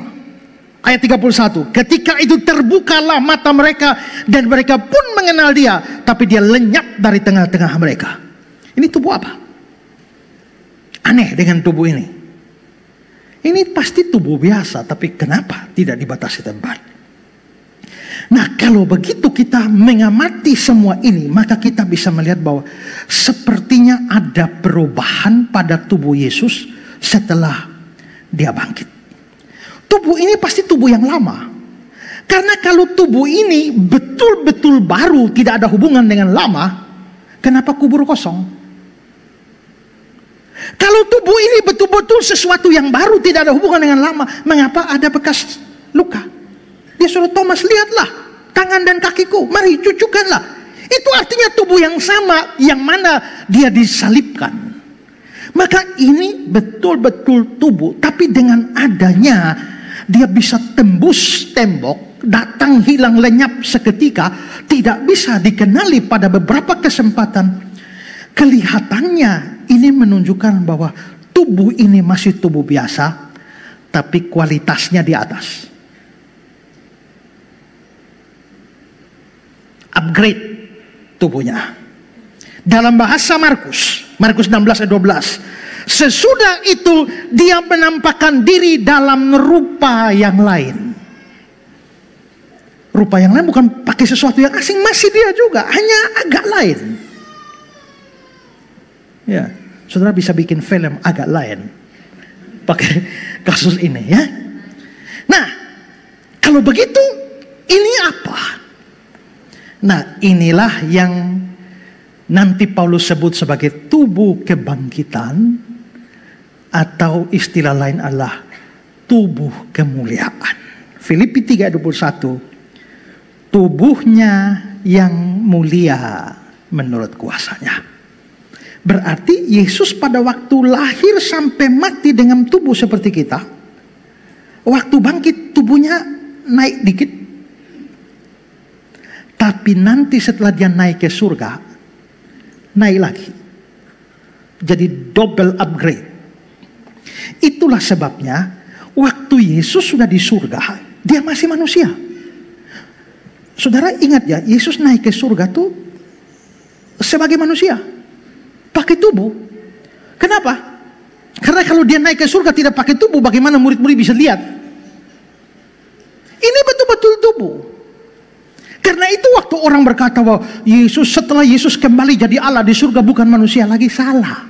Ayat 31, ketika itu terbukalah mata mereka dan mereka pun mengenal dia, tapi dia lenyap dari tengah-tengah mereka. Ini tubuh apa? Aneh dengan tubuh ini. Ini pasti tubuh biasa, tapi kenapa tidak dibatasi tempat? Nah, kalau begitu kita mengamati semua ini, maka kita bisa melihat bahwa sepertinya ada perubahan pada tubuh Yesus setelah dia bangkit. Tubuh ini pasti tubuh yang lama. Karena kalau tubuh ini betul-betul baru, tidak ada hubungan dengan lama, kenapa kubur kosong? Kalau tubuh ini betul-betul sesuatu yang baru, tidak ada hubungan dengan lama, mengapa ada bekas luka? Dia suruh Thomas, lihatlah, tangan dan kakiku, mari cucukkanlah. Itu artinya tubuh yang sama, yang mana dia disalibkan. Maka ini betul-betul tubuh, tapi dengan adanya dia bisa tembus tembok, datang, hilang, lenyap seketika, tidak bisa dikenali pada beberapa kesempatan. Kelihatannya ini menunjukkan bahwa tubuh ini masih tubuh biasa, tapi kualitasnya di atas. Upgrade tubuhnya. Dalam bahasa Markus 16 ayat 12, sesudah itu dia menampakkan diri dalam rupa yang lain. Rupa yang lain bukan pakai sesuatu yang asing, masih dia juga, hanya agak lain. Ya, saudara bisa bikin film agak lain pakai kasus ini ya. Nah, kalau begitu ini apa? Nah, inilah yang nanti Paulus sebut sebagai tubuh kebangkitan, atau istilah lain adalah tubuh kemuliaan. Filipi 3:21, tubuhnya yang mulia menurut kuasanya. Berarti Yesus pada waktu lahir sampai mati dengan tubuh seperti kita, waktu bangkit tubuhnya naik dikit, tapi nanti setelah dia naik ke surga, naik lagi. Jadi double upgrade. Itulah sebabnya waktu Yesus sudah di surga, dia masih manusia. Saudara ingat ya, Yesus naik ke surga tuh sebagai manusia, pakai tubuh. Kenapa? Karena kalau dia naik ke surga tidak pakai tubuh, bagaimana murid-murid bisa lihat? Ini betul-betul tubuh. Karena itu waktu orang berkata bahwa Yesus, setelah Yesus kembali jadi Allah di surga bukan manusia lagi, salah.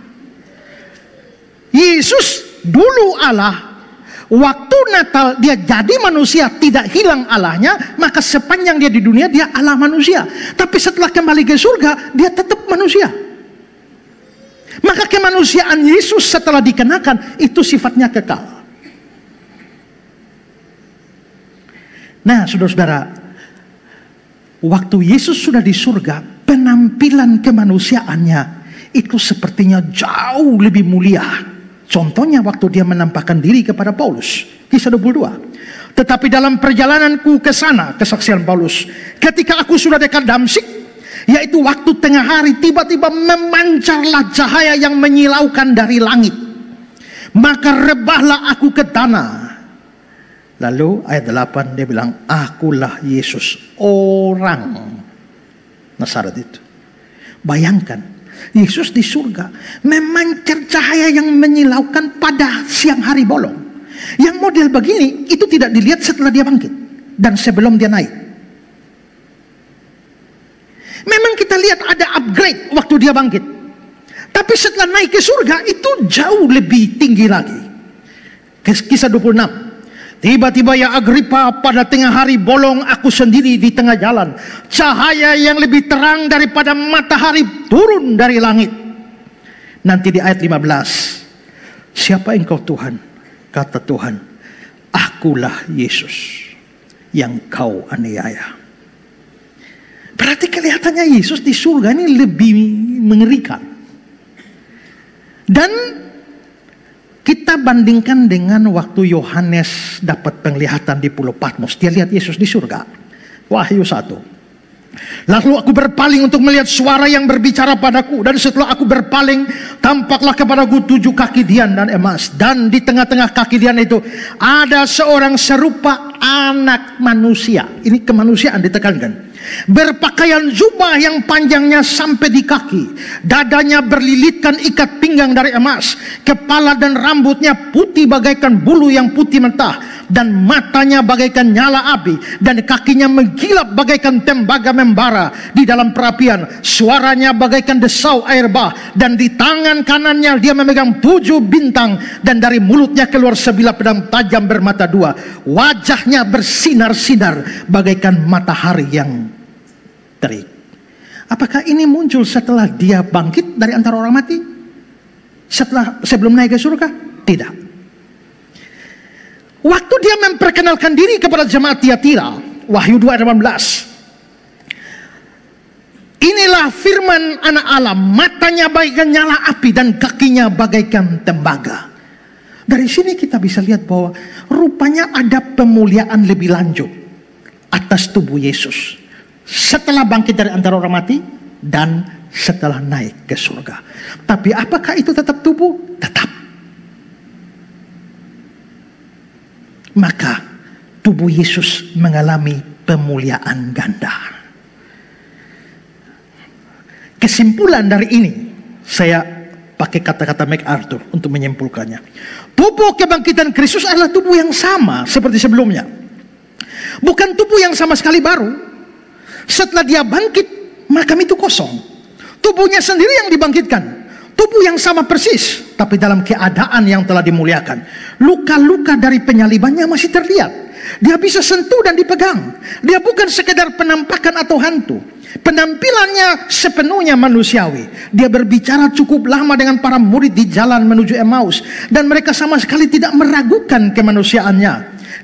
Yesus dulu Allah, waktu Natal dia jadi manusia, tidak hilang Allahnya, maka sepanjang dia di dunia dia Allah manusia. Tapi setelah kembali ke surga dia tetap manusia. Maka kemanusiaan Yesus setelah dikenakan itu sifatnya kekal. Nah, saudara-saudara, waktu Yesus sudah di surga, penampilan kemanusiaannya itu sepertinya jauh lebih mulia. Contohnya waktu dia menampakkan diri kepada Paulus, kisah 22. Tetapi dalam perjalananku ke sana, kesaksian Paulus, ketika aku sudah dekat Damsyik, yaitu waktu tengah hari, tiba-tiba memancarlah cahaya yang menyilaukan dari langit. Maka rebahlah aku ke tanah. Lalu ayat 8 dia bilang, akulah Yesus, orang Nazaret itu. Bayangkan, Yesus di surga memancar cahaya yang menyilaukan pada siang hari bolong. Yang model begini itu tidak dilihat setelah dia bangkit dan sebelum dia naik. Memang kita lihat ada upgrade waktu dia bangkit, tapi setelah naik ke surga itu jauh lebih tinggi lagi. Kisah 26. Tiba-tiba ya Agripa, pada tengah hari bolong aku sendiri di tengah jalan. Cahaya yang lebih terang daripada matahari turun dari langit. Nanti di ayat 15. Siapa engkau Tuhan? Kata Tuhan, akulah Yesus yang kau aniaya. Berarti kelihatannya Yesus di surga ini lebih mengerikan. Dan kita bandingkan dengan waktu Yohanes dapat penglihatan di Pulau Patmos. Dia lihat Yesus di surga. Wahyu 1. Lalu aku berpaling untuk melihat suara yang berbicara padaku. Dan setelah aku berpaling, tampaklah kepadaku 7 kaki dian dan emas. Dan di tengah-tengah kaki dian itu ada seorang serupa anak manusia. Ini kemanusiaan ditekankan. Berpakaian jubah yang panjangnya sampai di kaki, dadanya berlilitkan ikat pinggang dari emas, kepala dan rambutnya putih bagaikan bulu yang putih mentah, dan matanya bagaikan nyala api, dan kakinya menggilap bagaikan tembaga membara di dalam perapian. Suaranya bagaikan desau air bah, dan di tangan kanannya dia memegang 7 bintang, dan dari mulutnya keluar sebilah pedang tajam bermata 2. Wajahnya bersinar-sinar bagaikan matahari yang terik. Apakah ini muncul setelah dia bangkit dari antara orang mati? Sebelum naik ke surga? Tidak. Waktu dia memperkenalkan diri kepada jemaat Tiatira, Wahyu 2:18, Inilah firman anak Allah, matanya bagaikan nyala api dan kakinya bagaikan tembaga. Dari sini kita bisa lihat bahwa rupanya ada pemuliaan lebih lanjut atas tubuh Yesus setelah bangkit dari antara orang mati dan setelah naik ke surga. Tapi apakah itu tetap tubuh? Tetap. Maka tubuh Yesus mengalami pemuliaan ganda. Kesimpulan dari ini, saya pakai kata-kata MacArthur untuk menyimpulkannya. Tubuh kebangkitan Kristus adalah tubuh yang sama seperti sebelumnya. Bukan tubuh yang sama sekali baru. Setelah dia bangkit, makam itu kosong. Tubuhnya sendiri yang dibangkitkan. Tubuh yang sama persis, tapi dalam keadaan yang telah dimuliakan. Luka-luka dari penyalibannya masih terlihat. Dia bisa sentuh dan dipegang. Dia bukan sekedar penampakan atau hantu. Penampilannya sepenuhnya manusiawi. Dia berbicara cukup lama dengan para murid di jalan menuju Emmaus, dan mereka sama sekali tidak meragukan kemanusiaannya.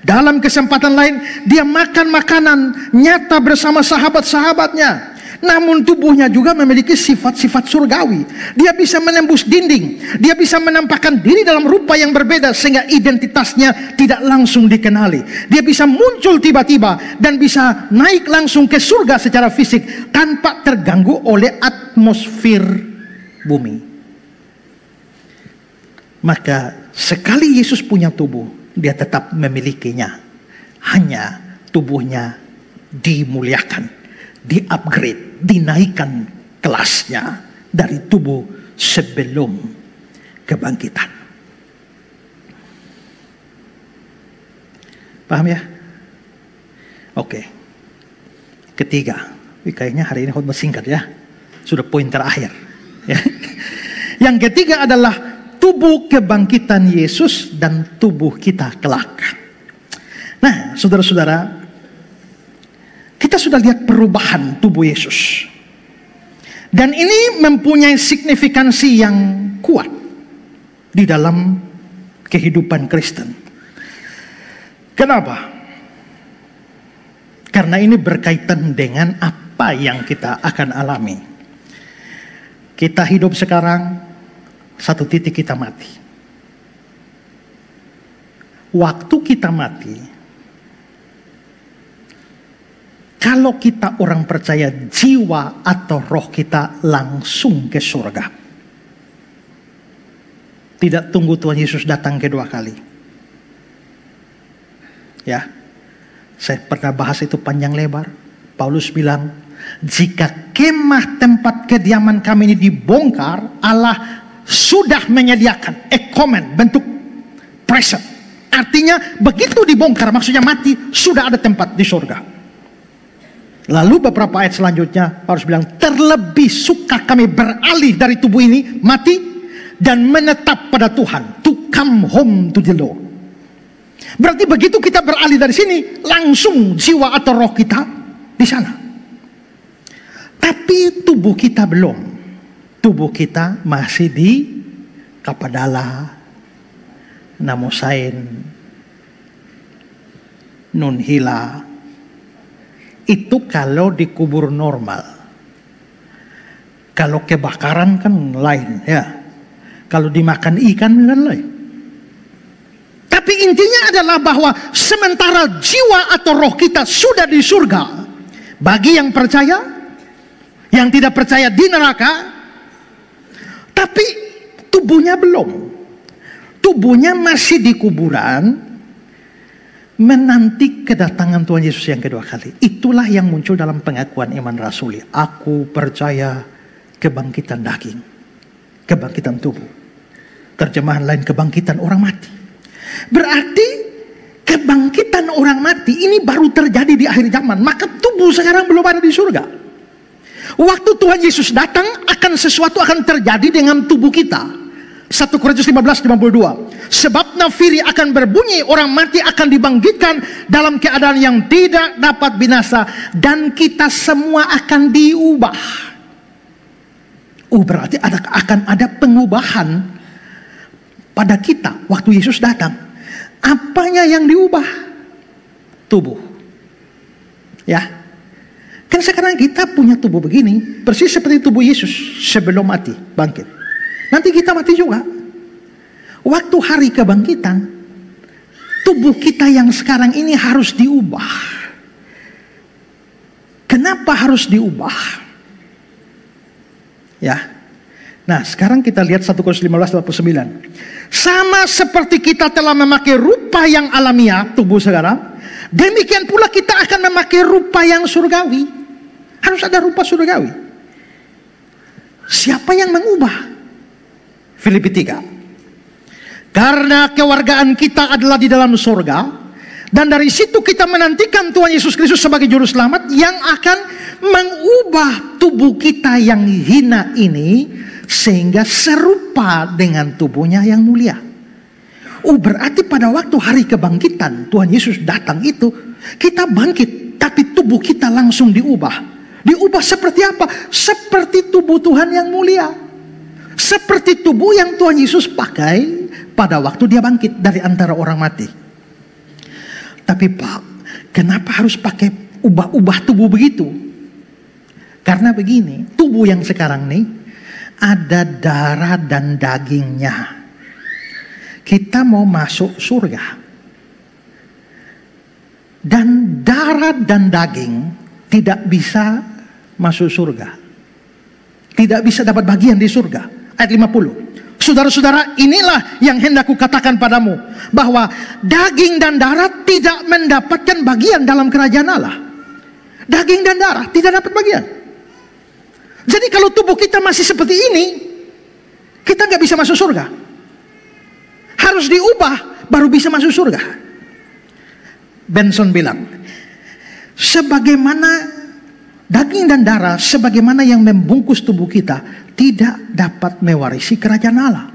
Dalam kesempatan lain, dia makan makanan nyata bersama sahabat-sahabatnya. Namun tubuhnya juga memiliki sifat-sifat surgawi. Dia bisa menembus dinding. Dia bisa menampakkan diri dalam rupa yang berbeda sehingga identitasnya tidak langsung dikenali. Dia bisa muncul tiba-tiba dan bisa naik langsung ke surga secara fisik tanpa terganggu oleh atmosfer bumi. Maka sekali Yesus punya tubuh, dia tetap memilikinya. Hanya tubuhnya dimuliakan, di-upgrade, dinaikkan kelasnya dari tubuh sebelum kebangkitan. Paham ya? Oke. Ketiga, kayaknya hari ini khotbah singkat ya. Sudah poin terakhir. Ya. Yang ketiga adalah tubuh kebangkitan Yesus dan tubuh kita kelak. Nah, saudara-saudara, kita sudah lihat perubahan tubuh Yesus. Dan ini mempunyai signifikansi yang kuat di dalam kehidupan Kristen. Kenapa? Karena ini berkaitan dengan apa yang kita akan alami. Kita hidup sekarang, satu titik kita mati. Waktu kita mati, kalau kita orang percaya, jiwa atau roh kita langsung ke surga. Tidak tunggu Tuhan Yesus datang kedua kali. Ya, saya pernah bahas itu panjang lebar. Paulus bilang, jika kemah tempat kediaman kami ini dibongkar, Allah sudah menyediakan ekomen, bentuk present. Artinya begitu dibongkar, maksudnya mati, sudah ada tempat di surga. Lalu beberapa ayat selanjutnya Paulus bilang, terlebih suka kami beralih dari tubuh ini mati dan menetap pada Tuhan, to come home to the Lord. Berarti begitu kita beralih dari sini, langsung jiwa atau roh kita di sana. Tapi tubuh kita belum. Tubuh kita masih di Kapadala, Namosain, Nunhila. Itu kalau dikubur normal. Kalau kebakaran kan lain ya. Kalau dimakan ikan kan lain. Tapi intinya adalah bahwa sementara jiwa atau roh kita sudah di surga, bagi yang percaya, yang tidak percaya di neraka, tapi tubuhnya belum. Tubuhnya masih di kuburan, menanti kedatangan Tuhan Yesus yang kedua kali. Itulah yang muncul dalam pengakuan iman rasuli. Aku percaya kebangkitan daging, kebangkitan tubuh. Terjemahan lain, kebangkitan orang mati. Berarti kebangkitan orang mati ini baru terjadi di akhir zaman. Maka tubuh sekarang belum ada di surga. Waktu Tuhan Yesus datang, sesuatu akan terjadi dengan tubuh kita. 1 Korintus 15:52. Sebab nafiri akan berbunyi, orang mati akan dibangkitkan dalam keadaan yang tidak dapat binasa, dan kita semua akan diubah. Berarti akan ada pengubahan pada kita waktu Yesus datang. Apanya yang diubah? Tubuh. Ya. Kan sekarang kita punya tubuh begini, persis seperti tubuh Yesus sebelum mati, bangkit. Nanti kita mati juga. Waktu hari kebangkitan, tubuh kita yang sekarang ini harus diubah. Kenapa harus diubah? Ya. Nah, sekarang kita lihat 1 Korintus 15:29. Sama seperti kita telah memakai rupa yang alamiah, tubuh sekarang, demikian pula kita akan memakai rupa yang surgawi. Harus ada rupa surgawi. Siapa yang mengubah? Filipi 3. Karena kewargaan kita adalah di dalam surga, dan dari situ kita menantikan Tuhan Yesus Kristus sebagai juru selamat yang akan mengubah tubuh kita yang hina ini sehingga serupa dengan tubuhnya yang mulia. Berarti pada waktu hari kebangkitan Tuhan Yesus datang itu, kita bangkit, tapi tubuh kita langsung diubah. Diubah seperti apa? Seperti tubuh Tuhan yang mulia. Seperti tubuh yang Tuhan Yesus pakai pada waktu dia bangkit dari antara orang mati. Tapi Pak, kenapa harus pakai ubah-ubah tubuh begitu? Karena begini, tubuh yang sekarang nih ada darah dan dagingnya. Kita mau masuk surga. Dan darah dan daging tidak bisa masuk surga. Tidak bisa dapat bagian di surga. Ayat 50. Saudara-saudara, inilah yang hendak kukatakan padamu, bahwa daging dan darah tidak mendapatkan bagian dalam kerajaan Allah. Daging dan darah tidak dapat bagian. Jadi kalau tubuh kita masih seperti ini, kita nggak bisa masuk surga. Harus diubah baru bisa masuk surga. Benson bilang, sebagaimana daging dan darah, sebagaimana yang membungkus tubuh kita, tidak dapat mewarisi kerajaan Allah.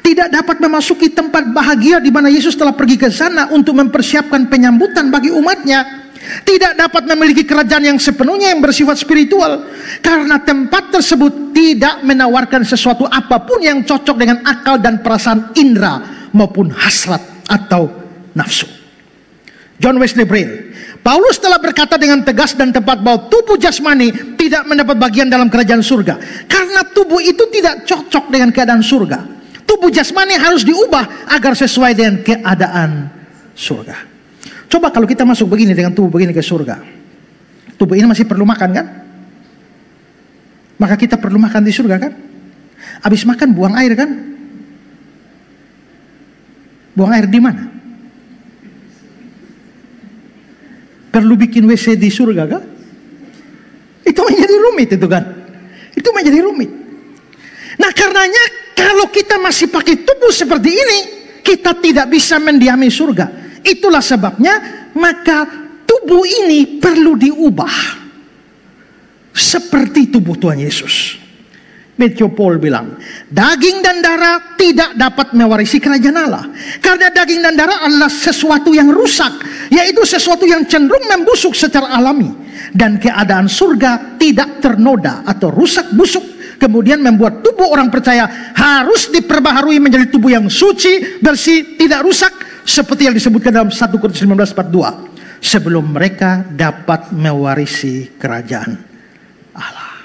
Tidak dapat memasuki tempat bahagia di mana Yesus telah pergi ke sana untuk mempersiapkan penyambutan bagi umatnya. Tidak dapat memiliki kerajaan yang sepenuhnya yang bersifat spiritual, karena tempat tersebut tidak menawarkan sesuatu apapun yang cocok dengan akal dan perasaan indera maupun hasrat atau nafsu. John Wesley Brill, Paulus telah berkata dengan tegas dan tepat bahwa tubuh jasmani tidak mendapat bagian dalam kerajaan surga, karena tubuh itu tidak cocok dengan keadaan surga. Tubuh jasmani harus diubah agar sesuai dengan keadaan surga. Coba kalau kita masuk begini dengan tubuh begini ke surga, tubuh ini masih perlu makan kan? Maka kita perlu makan di surga kan? Habis makan buang air kan? Buang air di mana? Perlu bikin WC di surga kan? Itu menjadi rumit itu kan? Itu menjadi rumit. Nah karenanya kalau kita masih pakai tubuh seperti ini, kita tidak bisa mendiami surga. Itulah sebabnya maka tubuh ini perlu diubah seperti tubuh Tuhan Yesus. Matthew Paul bilang, daging dan darah tidak dapat mewarisi kerajaan Allah, karena daging dan darah adalah sesuatu yang rusak, yaitu sesuatu yang cenderung membusuk secara alami, dan keadaan surga tidak ternoda atau rusak busuk, kemudian membuat tubuh orang percaya harus diperbaharui menjadi tubuh yang suci, bersih, tidak rusak, seperti yang disebutkan dalam 1 Korintus 15:42, sebelum mereka dapat mewarisi kerajaan Allah.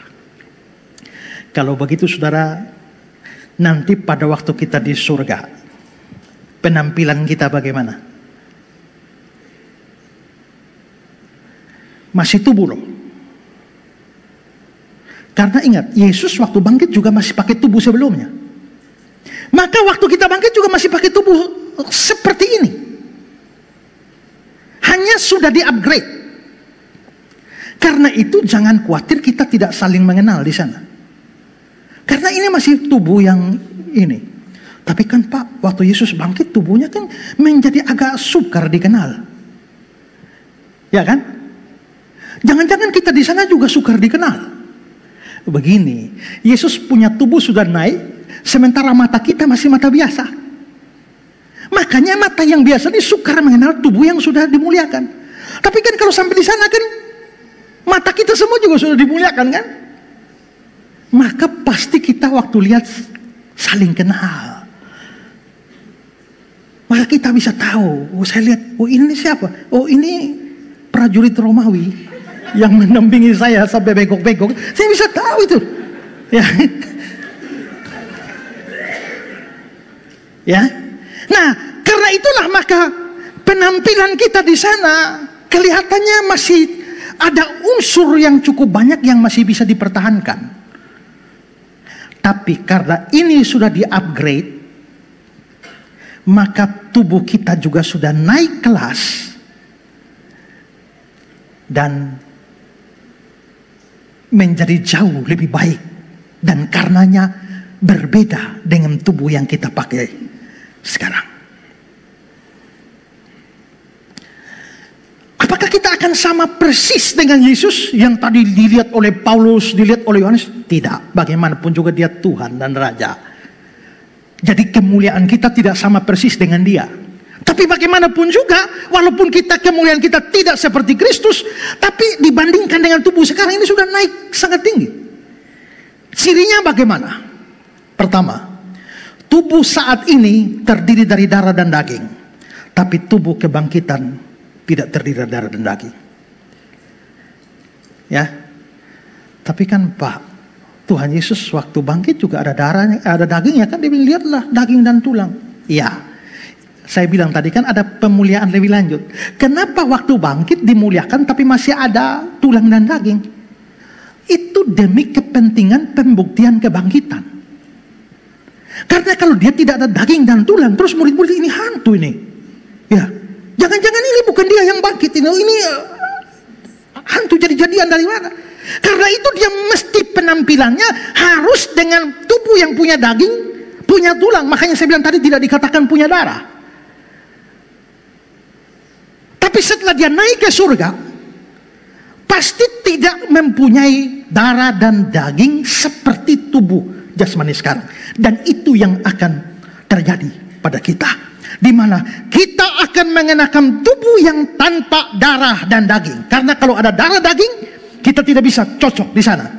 Kalau begitu saudara, nanti pada waktu kita di surga, penampilan kita bagaimana? Masih tubuh loh. Karena ingat, Yesus waktu bangkit juga masih pakai tubuh sebelumnya. Maka waktu kita bangkit juga masih pakai tubuh seperti ini. Hanya sudah di-upgrade. Karena itu jangan khawatir kita tidak saling mengenal di sana. Karena ini masih tubuh yang ini. Tapi kan Pak, waktu Yesus bangkit tubuhnya kan menjadi agak sukar dikenal. Ya kan? Jangan-jangan kita di sana juga sukar dikenal. Begini, Yesus punya tubuh sudah naik, sementara mata kita masih mata biasa. Makanya mata yang biasa ini sukar mengenal tubuh yang sudah dimuliakan. Tapi kan kalau sampai di sana kan mata kita semua juga sudah dimuliakan kan? Maka pasti kita waktu lihat saling kenal. Maka kita bisa tahu, oh saya lihat, oh ini siapa? Oh ini prajurit Romawi. yang mendampingi saya sampai bengkok-bengkok, saya bisa tahu itu. Ya. Ya. Nah, karena itulah maka penampilan kita di sana kelihatannya masih ada unsur yang cukup banyak yang masih bisa dipertahankan. Tapi karena ini sudah di-upgrade, maka tubuh kita juga sudah naik kelas dan menjadi jauh lebih baik, dan karenanya berbeda dengan tubuh yang kita pakai sekarang. Apakah kita akan sama persis dengan Yesus yang tadi dilihat oleh Paulus, dilihat oleh Yohanes? Tidak. Bagaimanapun juga dia Tuhan dan Raja. Jadi kemuliaan kita tidak sama persis dengan dia. Tapi bagaimanapun juga, walaupun kemuliaan kita tidak seperti Kristus, tapi dibandingkan dengan tubuh sekarang ini sudah naik sangat tinggi. Cirinya bagaimana? Pertama, tubuh saat ini terdiri dari darah dan daging. Tapi tubuh kebangkitan tidak terdiri dari darah dan daging. Ya. Tapi kan Pak, Tuhan Yesus waktu bangkit juga ada darahnya, ada dagingnya kan, dia bilang lihatlah daging dan tulang. Iya. Saya bilang tadi kan ada pemuliaan lebih lanjut. Kenapa waktu bangkit dimuliakan tapi masih ada tulang dan daging? Itu demi kepentingan pembuktian kebangkitan. Karena kalau dia tidak ada daging dan tulang, terus murid-murid ini hantu ini. Ya. Jangan-jangan ini bukan dia yang bangkit, ini hantu jadi-jadian dari mana? Karena itu dia mesti penampilannya harus dengan tubuh yang punya daging, punya tulang. Makanya saya bilang tadi tidak dikatakan punya darah. Tapi setelah dia naik ke surga, pasti tidak mempunyai darah dan daging seperti tubuh jasmani sekarang. Dan itu yang akan terjadi pada kita. Di mana kita akan mengenakan tubuh yang tanpa darah dan daging. Karena kalau ada darah daging, kita tidak bisa cocok di sana.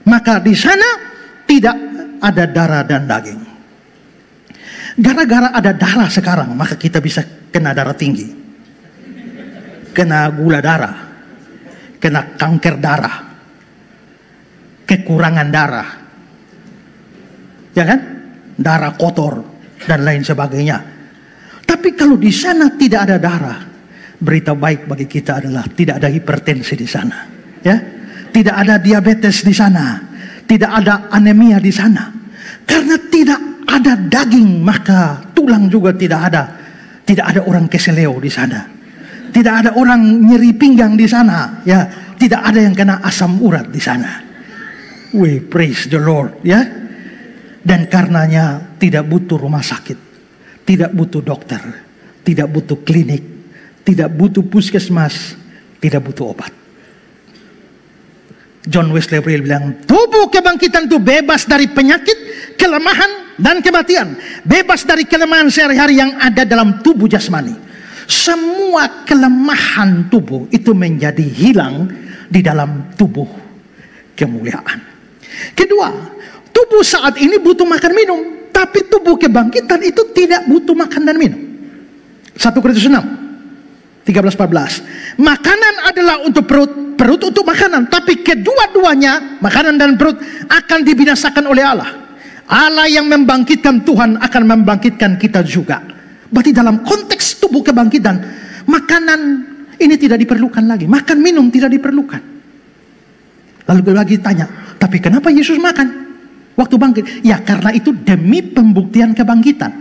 Maka di sana tidak ada darah dan daging. Gara-gara ada darah sekarang, maka kita bisa kena darah tinggi, kena gula darah, kena kanker darah, kekurangan darah, ya kan? Darah kotor dan lain sebagainya. Tapi kalau di sana tidak ada darah, berita baik bagi kita adalah tidak ada hipertensi di sana, ya, tidak ada diabetes di sana, tidak ada anemia di sana, karena tidak ada daging maka tulang juga tidak ada orang keseleo di sana, tidak ada orang nyeri pinggang di sana, ya, tidak ada yang kena asam urat di sana. We praise the Lord, ya, dan karenanya tidak butuh rumah sakit. Tidak butuh dokter, tidak butuh klinik, tidak butuh puskesmas, tidak butuh obat. John Wesley bilang, tubuh kebangkitan itu bebas dari penyakit, kelemahan, dan kematian. Bebas dari kelemahan sehari-hari yang ada dalam tubuh jasmani. Semua kelemahan tubuh itu menjadi hilang di dalam tubuh kemuliaan. Kedua, tubuh saat ini butuh makan minum. Tapi tubuh kebangkitan itu tidak butuh makan dan minum. 1 Korintus 6, 13-14. Makanan adalah untuk perut, perut untuk makanan. Tapi kedua-duanya, makanan dan perut, akan dibinasakan oleh Allah. Allah yang membangkitkan Tuhan akan membangkitkan kita juga. Berarti dalam konteks tubuh kebangkitan, makanan ini tidak diperlukan lagi. Makan minum tidak diperlukan. Lalu lagi tanya, tapi kenapa Yesus makan waktu bangkit? Ya karena itu demi pembuktian kebangkitan.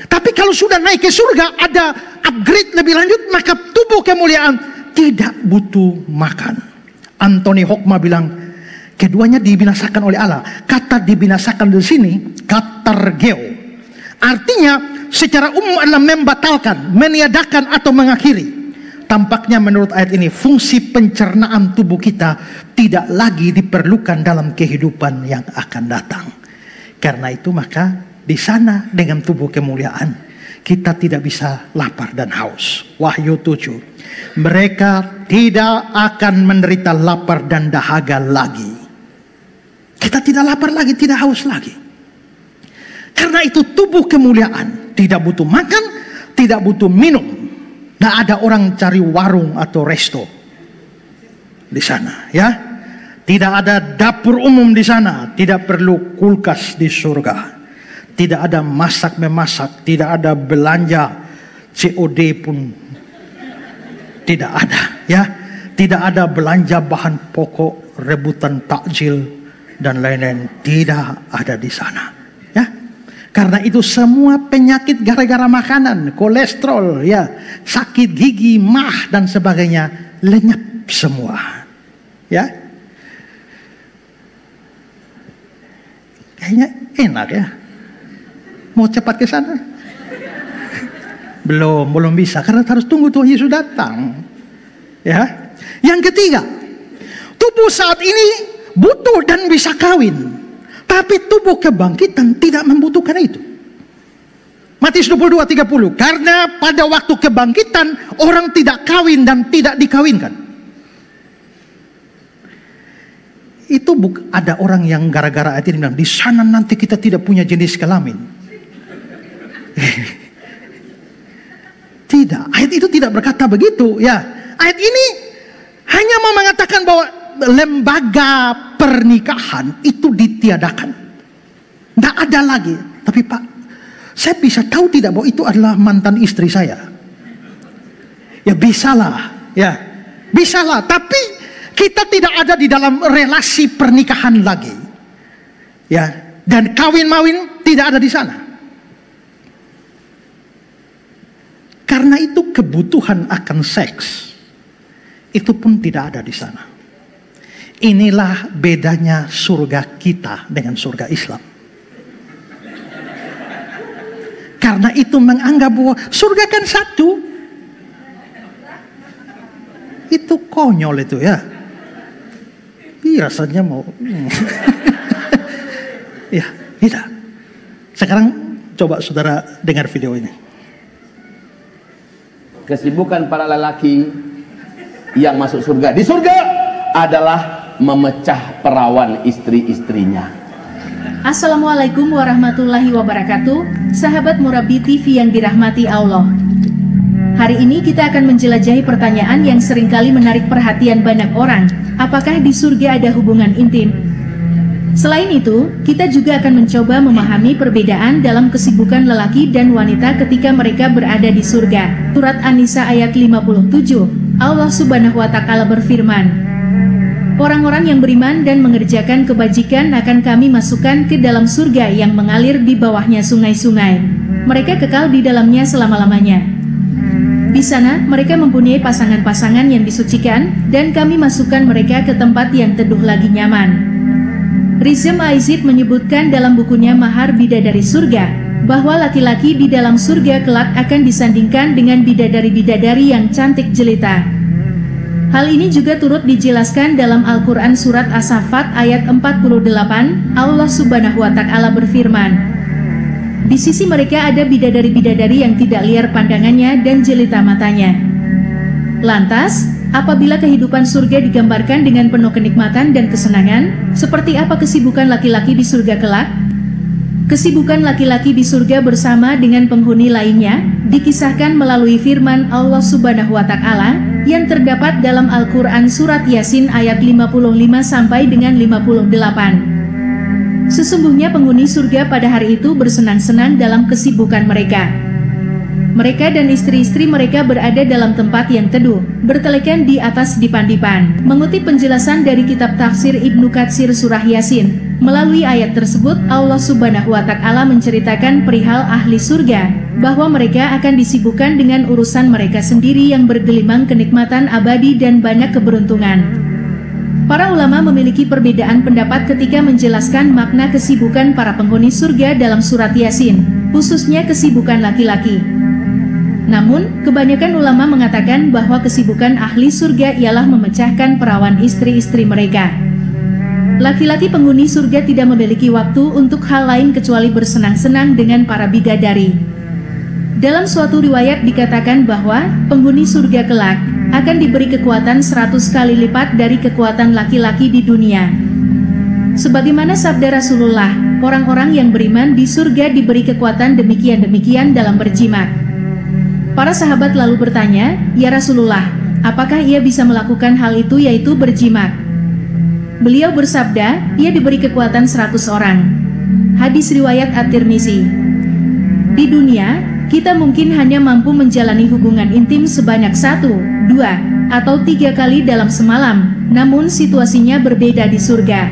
Tapi kalau sudah naik ke surga, ada upgrade lebih lanjut, maka tubuh kemuliaan tidak butuh makan. Anthony Hockma bilang, keduanya dibinasakan oleh Allah. Kata dibinasakan di sini, katargeo. Artinya secara umum adalah membatalkan, meniadakan atau mengakhiri. Tampaknya menurut ayat ini fungsi pencernaan tubuh kita tidak lagi diperlukan dalam kehidupan yang akan datang. Karena itu maka di sana dengan tubuh kemuliaan kita tidak bisa lapar dan haus. Wahyu 7. Mereka tidak akan menderita lapar dan dahaga lagi. Kita tidak lapar lagi, tidak haus lagi. Karena itu tubuh kemuliaan tidak butuh makan, tidak butuh minum. Tidak ada orang cari warung atau resto. di sana, ya. Tidak ada dapur umum di sana, tidak perlu kulkas di surga. Tidak ada masak-memasak, tidak ada belanja COD pun tidak ada, ya. Tidak ada belanja bahan pokok, rebutan takjil dan lain-lain, tidak ada di sana, ya. Karena itu semua penyakit gara-gara makanan, kolesterol, ya, sakit gigi, mah dan sebagainya lenyap semua, ya. Kayaknya enak, ya. Mau cepat ke sana? Belum bisa karena harus tunggu Tuhan Yesus datang. Ya. Yang ketiga, tubuh saat ini butuh dan bisa kawin, tapi tubuh kebangkitan tidak membutuhkan itu. Matius 22:30, karena pada waktu kebangkitan orang tidak kawin dan tidak dikawinkan. Itu ada orang yang gara-gara ayat ini bilang, di sana nanti kita tidak punya jenis kelamin. Tidak, ayat itu tidak berkata begitu, ya. Ayat ini hanya mau mengatakan bahwa lembaga pernikahan itu ditiadakan. Tidak ada lagi. Tapi Pak, saya bisa tahu tidak bahwa itu adalah mantan istri saya? Ya bisalah, ya. Bisalah, tapi kita tidak ada di dalam relasi pernikahan lagi, ya, dan kawin-mawin tidak ada di sana. Karena itu kebutuhan akan seks itu pun tidak ada di sana. Inilah bedanya surga kita dengan surga Islam. Karena itu menganggap bahwa surga kan satu. Itu konyol itu, ya. Iya, rasanya mau. Ya, tidak. Sekarang coba saudara dengar video ini. Kesibukan para lelaki yang masuk surga di surga adalah memecah perawan istri-istrinya. Assalamualaikum warahmatullahi wabarakatuh. Sahabat Murabi TV yang dirahmati Allah. Hari ini kita akan menjelajahi pertanyaan yang seringkali menarik perhatian banyak orang. Apakah di surga ada hubungan intim? Selain itu, kita juga akan mencoba memahami perbedaan dalam kesibukan lelaki dan wanita ketika mereka berada di surga. Surat An-Nisa ayat 57, Allah Subhanahu wa Ta'ala berfirman, orang-orang yang beriman dan mengerjakan kebajikan akan kami masukkan ke dalam surga yang mengalir di bawahnya sungai-sungai. Mereka kekal di dalamnya selama-lamanya. Di sana, mereka mempunyai pasangan-pasangan yang disucikan, dan kami masukkan mereka ke tempat yang teduh lagi nyaman. Rizam Aizid menyebutkan dalam bukunya Mahar Bidadari Surga, bahwa laki-laki di dalam surga kelak akan disandingkan dengan bidadari-bidadari yang cantik jelita. Hal ini juga turut dijelaskan dalam Al-Quran Surat As-Saffat ayat 48, Allah Subhanahu wa Ta'ala berfirman, di sisi mereka ada bidadari-bidadari yang tidak liar pandangannya dan jelita matanya. Lantas, apabila kehidupan surga digambarkan dengan penuh kenikmatan dan kesenangan, seperti apa kesibukan laki-laki di surga kelak? Kesibukan laki-laki di surga bersama dengan penghuni lainnya dikisahkan melalui firman Allah Subhanahu wa Ta'ala yang terdapat dalam Al-Quran Surat Yasin ayat 55 sampai dengan 58. Sesungguhnya penghuni surga pada hari itu bersenang-senang dalam kesibukan mereka. Mereka dan istri-istri mereka berada dalam tempat yang teduh, bertelekan di atas dipan-dipan. Mengutip penjelasan dari kitab tafsir Ibnu Katsir surah Yasin, melalui ayat tersebut Allah Subhanahu wa Ta'ala menceritakan perihal ahli surga, bahwa mereka akan disibukkan dengan urusan mereka sendiri yang bergelimang kenikmatan abadi dan banyak keberuntungan. Para ulama memiliki perbedaan pendapat ketika menjelaskan makna kesibukan para penghuni surga dalam surat Yasin, khususnya kesibukan laki-laki. Namun, kebanyakan ulama mengatakan bahwa kesibukan ahli surga ialah memecahkan perawan istri-istri mereka. Laki-laki penghuni surga tidak memiliki waktu untuk hal lain kecuali bersenang-senang dengan para bidadari. Dalam suatu riwayat dikatakan bahwa penghuni surga kelak akan diberi kekuatan 100 kali lipat dari kekuatan laki-laki di dunia. Sebagaimana sabda Rasulullah, orang-orang yang beriman di surga diberi kekuatan demikian-demikian dalam berjimat. Para sahabat lalu bertanya, "Ya Rasulullah, apakah ia bisa melakukan hal itu, yaitu berjimat. Beliau bersabda, ia diberi kekuatan 100 orang. Hadis riwayat At-Tirmizi. Di dunia, kita mungkin hanya mampu menjalani hubungan intim sebanyak 1, 2, atau 3 kali dalam semalam, namun situasinya berbeda di surga.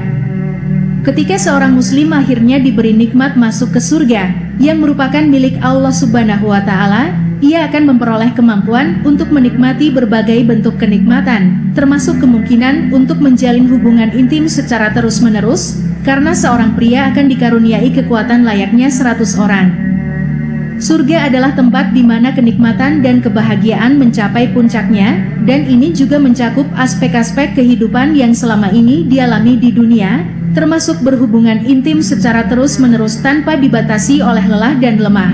Ketika seorang muslim akhirnya diberi nikmat masuk ke surga, yang merupakan milik Allah Subhanahu wa Ta'ala, ia akan memperoleh kemampuan untuk menikmati berbagai bentuk kenikmatan, termasuk kemungkinan untuk menjalin hubungan intim secara terus-menerus, karena seorang pria akan dikaruniai kekuatan layaknya 100 orang. Surga adalah tempat di mana kenikmatan dan kebahagiaan mencapai puncaknya, dan ini juga mencakup aspek-aspek kehidupan yang selama ini dialami di dunia, termasuk berhubungan intim secara terus-menerus tanpa dibatasi oleh lelah dan lemah.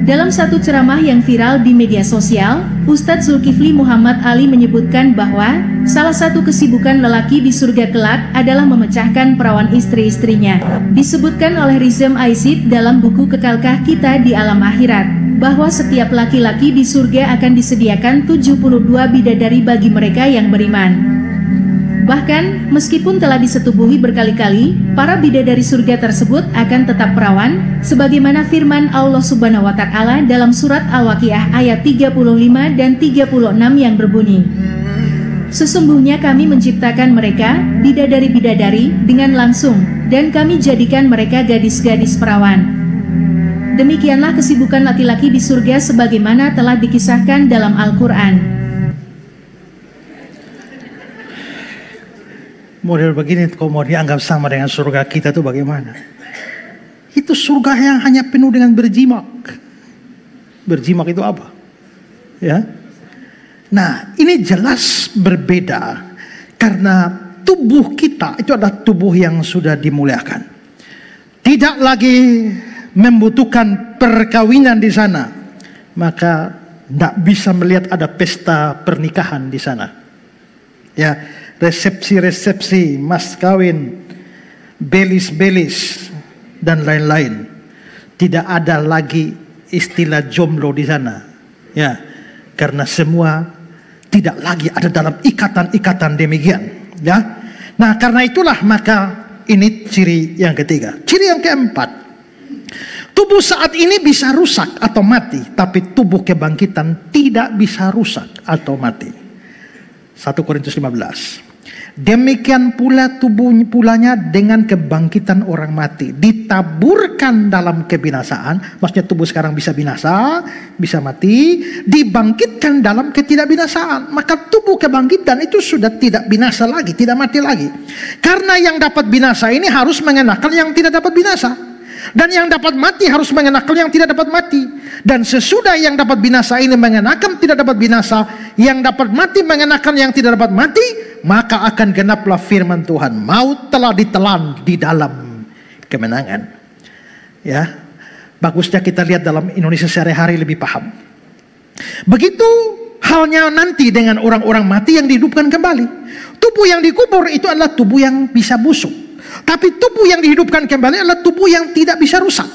Dalam satu ceramah yang viral di media sosial, Ustadz Zulkifli Muhammad Ali menyebutkan bahwa salah satu kesibukan lelaki di surga kelak adalah memecahkan perawan istri-istrinya. Disebutkan oleh Rizam Aisyid dalam buku Kekalkah Kita di Alam Akhirat, bahwa setiap laki-laki di surga akan disediakan 72 bidadari bagi mereka yang beriman. Bahkan, meskipun telah disetubuhi berkali-kali, para bidadari surga tersebut akan tetap perawan, sebagaimana firman Allah Subhanahu wa Ta'ala dalam surat Al-Waqiah ayat 35 dan 36 yang berbunyi, "Sesungguhnya kami menciptakan mereka, bidadari-bidadari, dengan langsung, dan kami jadikan mereka gadis-gadis perawan." Demikianlah kesibukan laki-laki di surga sebagaimana telah dikisahkan dalam Al-Quran. Model begini kalau mau dianggap sama dengan surga kita itu bagaimana? Itu surga yang hanya penuh dengan berjimak. Berjimak itu apa? Ya. Nah, ini jelas berbeda karena tubuh kita itu adalah tubuh yang sudah dimuliakan. Tidak lagi membutuhkan perkawinan di sana. Maka tidak bisa melihat ada pesta pernikahan di sana. Ya. Resepsi-resepsi, mas kawin, belis-belis, dan lain-lain. Tidak ada lagi istilah jomblo di sana. Ya, karena semua tidak lagi ada dalam ikatan-ikatan demikian. Ya, nah karena itulah maka ini ciri yang ketiga. Ciri yang keempat, tubuh saat ini bisa rusak atau mati, tapi tubuh kebangkitan tidak bisa rusak atau mati. 1 Korintus 15. Demikian pula tubuh pulanya dengan kebangkitan orang mati, ditaburkan dalam kebinasaan, maksudnya tubuh sekarang bisa binasa, bisa mati, dibangkitkan dalam ketidakbinasaan. Maka tubuh kebangkitan itu sudah tidak binasa lagi, tidak mati lagi. Karena yang dapat binasa ini harus mengenakan yang tidak dapat binasa. Dan yang dapat mati harus mengenakan yang tidak dapat mati. Dan sesudah yang dapat binasa ini mengenakan tidak dapat binasa, yang dapat mati mengenakan yang tidak dapat mati, maka akan genaplah firman Tuhan, maut telah ditelan di dalam kemenangan. Ya, bagusnya kita lihat dalam Indonesia sehari-hari lebih paham. Begitu halnya nanti dengan orang-orang mati yang dihidupkan kembali. Tubuh yang dikubur itu adalah tubuh yang bisa busuk. Tapi tubuh yang dihidupkan kembali adalah tubuh yang tidak bisa rusak.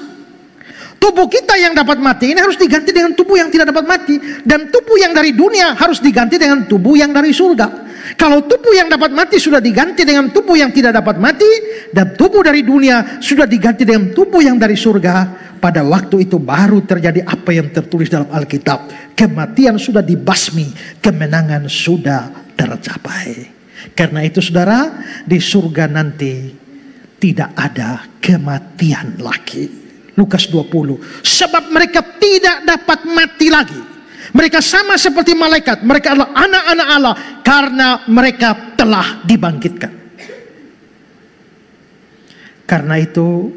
Tubuh kita yang dapat mati ini harus diganti dengan tubuh yang tidak dapat mati. Dan tubuh yang dari dunia harus diganti dengan tubuh yang dari surga. Kalau tubuh yang dapat mati sudah diganti dengan tubuh yang tidak dapat mati, dan tubuh dari dunia sudah diganti dengan tubuh yang dari surga, pada waktu itu baru terjadi apa yang tertulis dalam Alkitab. Kematian sudah dibasmi, kemenangan sudah tercapai. Karena itu saudara, di surga nanti tidak ada kematian lagi. Lukas 20. Sebab mereka tidak dapat mati lagi. Mereka sama seperti malaikat. Mereka adalah anak-anak Allah karena mereka telah dibangkitkan. Karena itu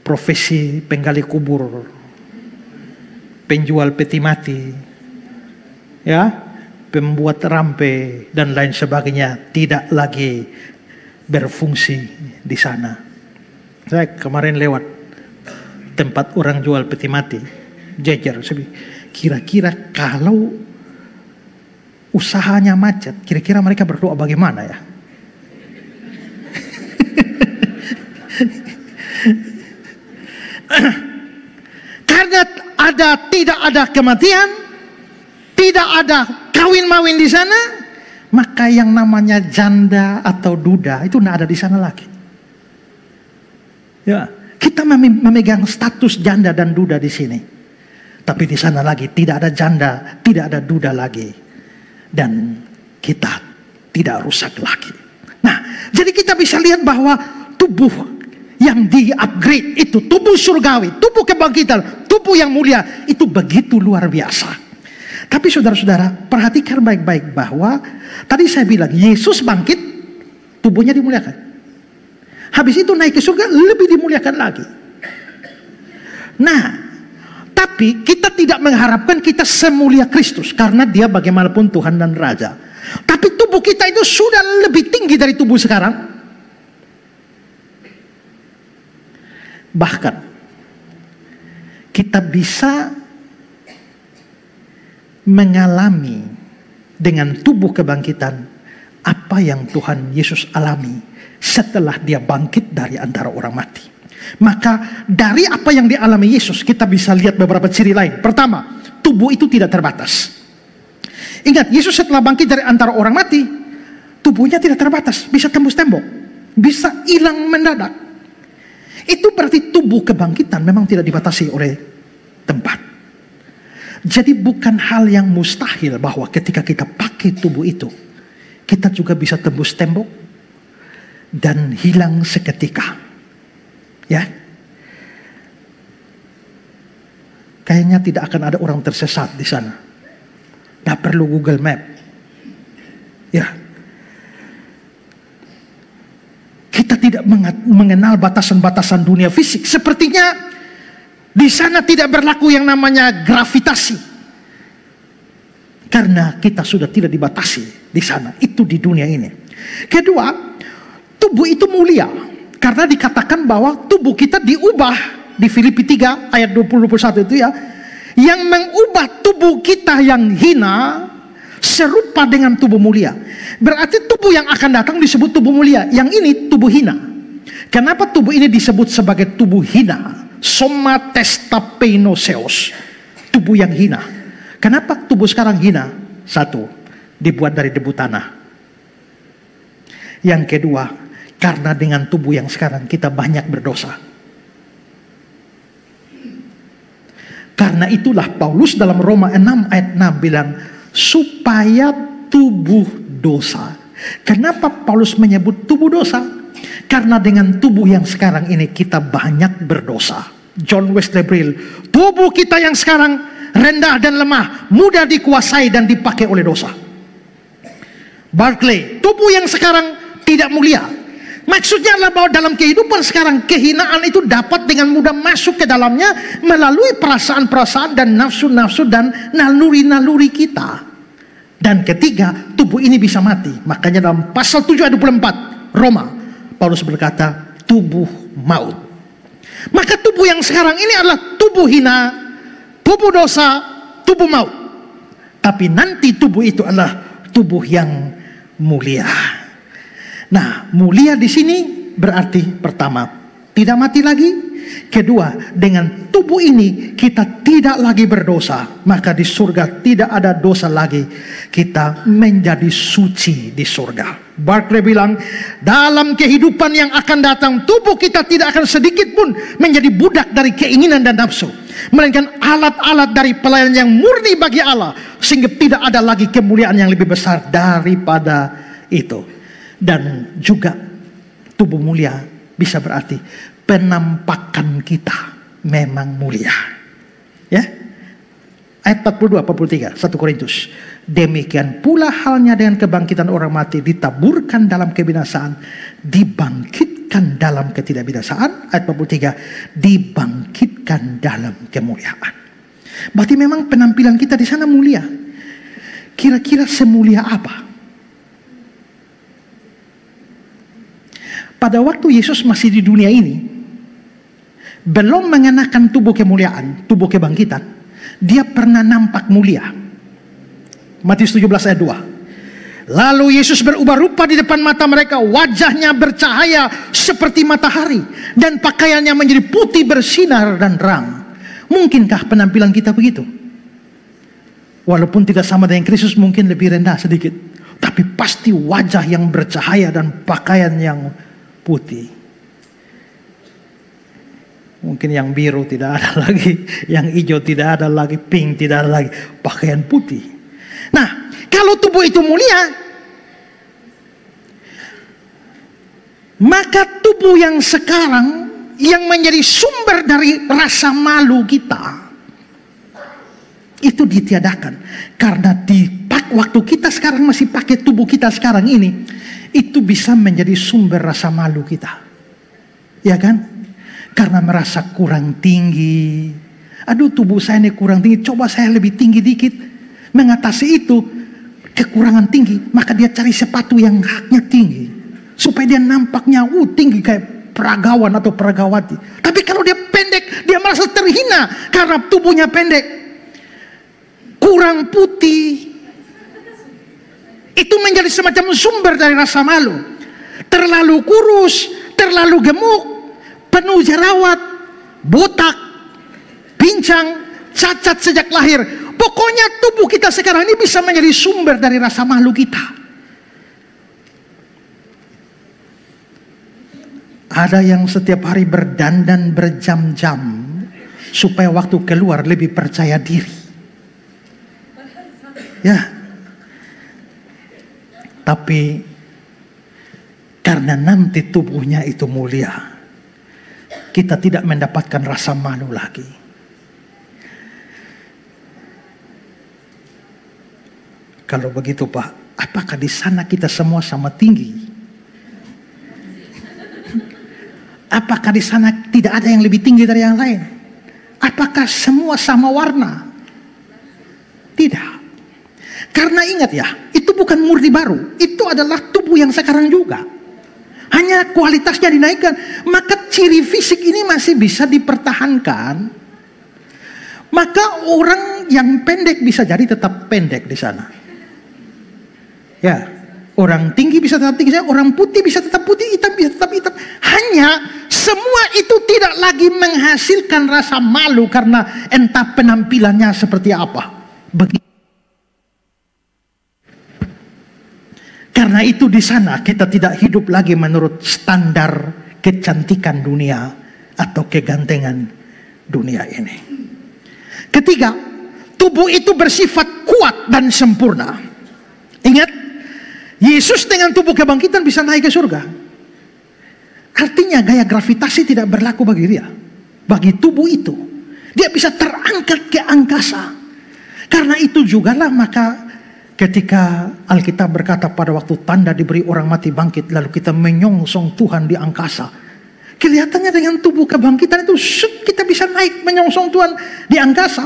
profesi penggali kubur, penjual peti mati, ya, pembuat rampe dan lain sebagainya tidak lagi berfungsi di sana. Saya kemarin lewat tempat orang jual peti mati, jejer. Kira-kira kalau usahanya macet, kira-kira mereka berdoa bagaimana ya? Karena tidak ada kematian, tidak ada kawin-mawin di sana, maka yang namanya janda atau duda itu tidak ada di sana lagi. Ya, kita memegang status janda dan duda di sini. Tapi di sana lagi tidak ada janda, tidak ada duda lagi. Dan kita tidak rusak lagi. Nah, jadi kita bisa lihat bahwa tubuh yang di-upgrade itu, tubuh surgawi, tubuh kebangkitan, tubuh yang mulia, itu begitu luar biasa. Tapi saudara-saudara, perhatikan baik-baik bahwa tadi saya bilang, Yesus bangkit, tubuhnya dimuliakan. Habis itu naik ke surga, lebih dimuliakan lagi. Nah, tapi kita tidak mengharapkan kita semulia Kristus, karena dia bagaimanapun Tuhan dan Raja. Tapi tubuh kita itu sudah lebih tinggi dari tubuh sekarang. Bahkan kita bisa mengalami dengan tubuh kebangkitan apa yang Tuhan Yesus alami setelah dia bangkit dari antara orang mati. Maka dari apa yang dialami Yesus, kita bisa lihat beberapa ciri lain. Pertama, tubuh itu tidak terbatas. Ingat, Yesus setelah bangkit dari antara orang mati, tubuhnya tidak terbatas, bisa tembus tembok, bisa hilang mendadak. Itu berarti tubuh kebangkitan memang tidak dibatasi oleh tempat. Jadi bukan hal yang mustahil bahwa ketika kita pakai tubuh itu, kita juga bisa tembus tembok dan hilang seketika. Ya, kayaknya tidak akan ada orang tersesat di sana. Tidak perlu Google Map. Ya, kita tidak mengenal batasan-batasan dunia fisik. Sepertinya di sana tidak berlaku yang namanya gravitasi, karena kita sudah tidak dibatasi di sana. Itu di dunia ini. Kedua, tubuh itu mulia, karena dikatakan bahwa tubuh kita diubah di Filipi 3 ayat 20-21 itu ya, yang mengubah tubuh kita yang hina serupa dengan tubuh mulia. Berarti tubuh yang akan datang disebut tubuh mulia, yang ini tubuh hina. Kenapa tubuh ini disebut sebagai tubuh hina? Soma testapenoseos, tubuh yang hina. Kenapa tubuh sekarang hina? Satu, dibuat dari debu tanah. Yang kedua, karena dengan tubuh yang sekarang kita banyak berdosa. Karena itulah Paulus dalam Roma 6 ayat 6 bilang, supaya tubuh dosa. Kenapa Paulus menyebut tubuh dosa? Karena dengan tubuh yang sekarang ini kita banyak berdosa. John Wesley Brill, tubuh kita yang sekarang rendah dan lemah, mudah dikuasai dan dipakai oleh dosa. Barclay, tubuh yang sekarang tidak mulia. Maksudnya adalah bahwa dalam kehidupan sekarang, kehinaan itu dapat dengan mudah masuk ke dalamnya melalui perasaan-perasaan dan nafsu-nafsu dan naluri-naluri kita. Dan ketiga, tubuh ini bisa mati. Makanya dalam pasal 7 ayat 24 Roma, Paulus berkata, tubuh maut. Maka tubuh yang sekarang ini adalah tubuh hina, tubuh dosa, tubuh maut. Tapi nanti tubuh itu adalah tubuh yang mulia. Nah, mulia di sini berarti pertama, tidak mati lagi. Kedua, dengan tubuh ini kita tidak lagi berdosa. Maka di surga tidak ada dosa lagi. Kita menjadi suci di surga. Barclay bilang, dalam kehidupan yang akan datang, tubuh kita tidak akan sedikit pun menjadi budak dari keinginan dan nafsu, melainkan alat-alat dari pelayanan yang murni bagi Allah, sehingga tidak ada lagi kemuliaan yang lebih besar daripada itu. Dan juga tubuh mulia bisa berarti penampakan kita memang mulia. Ya. Ayat 42-43 1 Korintus. Demikian pula halnya dengan kebangkitan orang mati, ditaburkan dalam kebinasaan, dibangkitkan dalam ketidakbinasaan. Ayat 43, dibangkitkan dalam kemuliaan. Berarti memang penampilan kita di sana mulia. Kira-kira semulia apa? Pada waktu Yesus masih di dunia ini, belum mengenakan tubuh kemuliaan, tubuh kebangkitan, dia pernah nampak mulia. Matius 17 ayat 2. Lalu Yesus berubah rupa di depan mata mereka, wajahnya bercahaya seperti matahari, dan pakaiannya menjadi putih bersinar dan terang. Mungkinkah penampilan kita begitu? Walaupun tidak sama dengan Kristus, mungkin lebih rendah sedikit. Tapi pasti wajah yang bercahaya dan pakaian yang putih. Mungkin yang biru tidak ada lagi, yang hijau tidak ada lagi, pink tidak ada lagi, pakaian putih. Nah, kalau tubuh itu mulia, maka tubuh yang sekarang yang menjadi sumber dari rasa malu kita itu ditiadakan. Karena waktu kita sekarang masih pakai tubuh kita sekarang ini, itu bisa menjadi sumber rasa malu kita. Ya kan? Karena merasa kurang tinggi. Aduh, tubuh saya ini kurang tinggi, coba saya lebih tinggi dikit. Mengatasi itu, kekurangan tinggi, maka dia cari sepatu yang haknya tinggi. Supaya dia nampaknya tinggi kayak peragawan atau peragawati. Tapi kalau dia pendek, dia merasa terhina karena tubuhnya pendek. Kurang putih. Itu menjadi semacam sumber dari rasa malu. Terlalu kurus, terlalu gemuk, penuh jerawat, botak, pincang, cacat sejak lahir. Pokoknya tubuh kita sekarang ini bisa menjadi sumber dari rasa malu kita. Ada yang setiap hari berdandan berjam-jam supaya waktu keluar lebih percaya diri. Ya. Tapi karena nanti tubuhnya itu mulia, kita tidak mendapatkan rasa malu lagi. Kalau begitu Pak, apakah di sana kita semua sama tinggi? Apakah di sana tidak ada yang lebih tinggi dari yang lain? Apakah semua sama warna? Tidak. Karena ingat ya, itu bukan murni baru. Itu adalah tubuh yang sekarang juga. Hanya kualitasnya dinaikkan. Maka ciri fisik ini masih bisa dipertahankan. Maka orang yang pendek bisa jadi tetap pendek di sana. Ya, orang tinggi bisa tetap tinggi, orang putih bisa tetap putih, hitam bisa tetap hitam. Hanya semua itu tidak lagi menghasilkan rasa malu karena entah penampilannya seperti apa. Begitu. Karena itu di sana kita tidak hidup lagi menurut standar kecantikan dunia atau kegantengan dunia ini. Ketiga, tubuh itu bersifat kuat dan sempurna. Ingat, Yesus dengan tubuh kebangkitan bisa naik ke surga. Artinya gaya gravitasi tidak berlaku bagi dia. Bagi tubuh itu, dia bisa terangkat ke angkasa. Karena itu jugalah maka ketika Alkitab berkata pada waktu tanda diberi orang mati bangkit, lalu kita menyongsong Tuhan di angkasa. Kelihatannya dengan tubuh kebangkitan itu kita bisa naik menyongsong Tuhan di angkasa.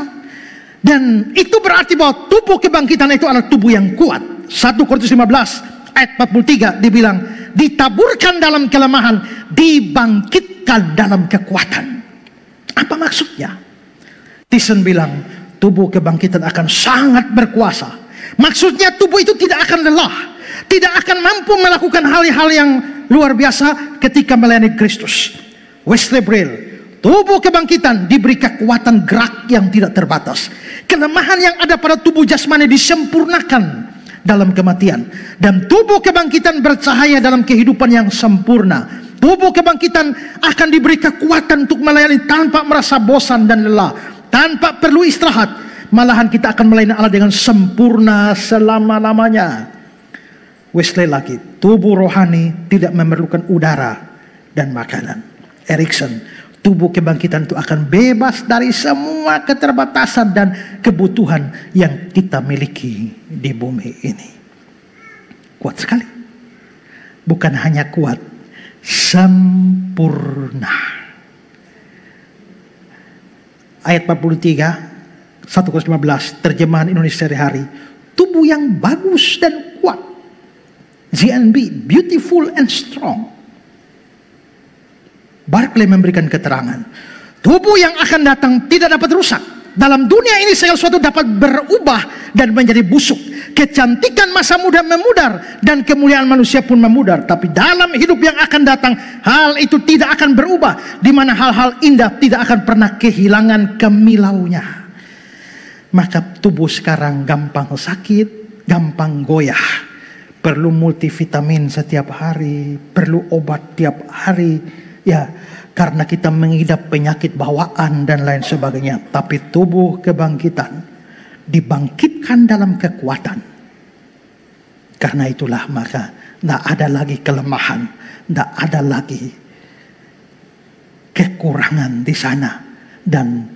Dan itu berarti bahwa tubuh kebangkitan itu adalah tubuh yang kuat. 1 Korintus 15 ayat 43 dibilang, ditaburkan dalam kelemahan, dibangkitkan dalam kekuatan. Apa maksudnya? Thyssen bilang, tubuh kebangkitan akan sangat berkuasa. Maksudnya tubuh itu tidak akan lelah, tidak akan mampu melakukan hal-hal yang luar biasa ketika melayani Kristus. Wesley Brill, tubuh kebangkitan diberi kekuatan gerak yang tidak terbatas. Kelemahan yang ada pada tubuh jasmani disempurnakan dalam kematian. Dan tubuh kebangkitan bercahaya dalam kehidupan yang sempurna. Tubuh kebangkitan akan diberi kekuatan untuk melayani tanpa merasa bosan dan lelah, tanpa perlu istirahat. Malahan kita akan melayani Allah dengan sempurna selama-lamanya. Wesley lagi, tubuh rohani tidak memerlukan udara dan makanan. Erikson, tubuh kebangkitan itu akan bebas dari semua keterbatasan dan kebutuhan yang kita miliki di bumi ini. Kuat sekali. Bukan hanya kuat, sempurna. Ayat 43 1 Korintus 15 terjemahan Indonesia sehari-hari, tubuh yang bagus dan kuat, ZNB, beautiful and strong. Barclay memberikan keterangan, tubuh yang akan datang tidak dapat rusak. Dalam dunia ini segala sesuatu dapat berubah dan menjadi busuk. Kecantikan masa muda memudar dan kemuliaan manusia pun memudar. Tapi dalam hidup yang akan datang, hal itu tidak akan berubah, di mana hal-hal indah tidak akan pernah kehilangan kemilaunya. maka tubuh sekarang gampang sakit, gampang goyah. Perlu multivitamin setiap hari, perlu obat tiap hari. Ya, karena kita mengidap penyakit bawaan dan lain sebagainya. Tapi tubuh kebangkitan dibangkitkan dalam kekuatan. Karena itulah maka tidak ada lagi kelemahan, tidak ada lagi kekurangan di sana. Dan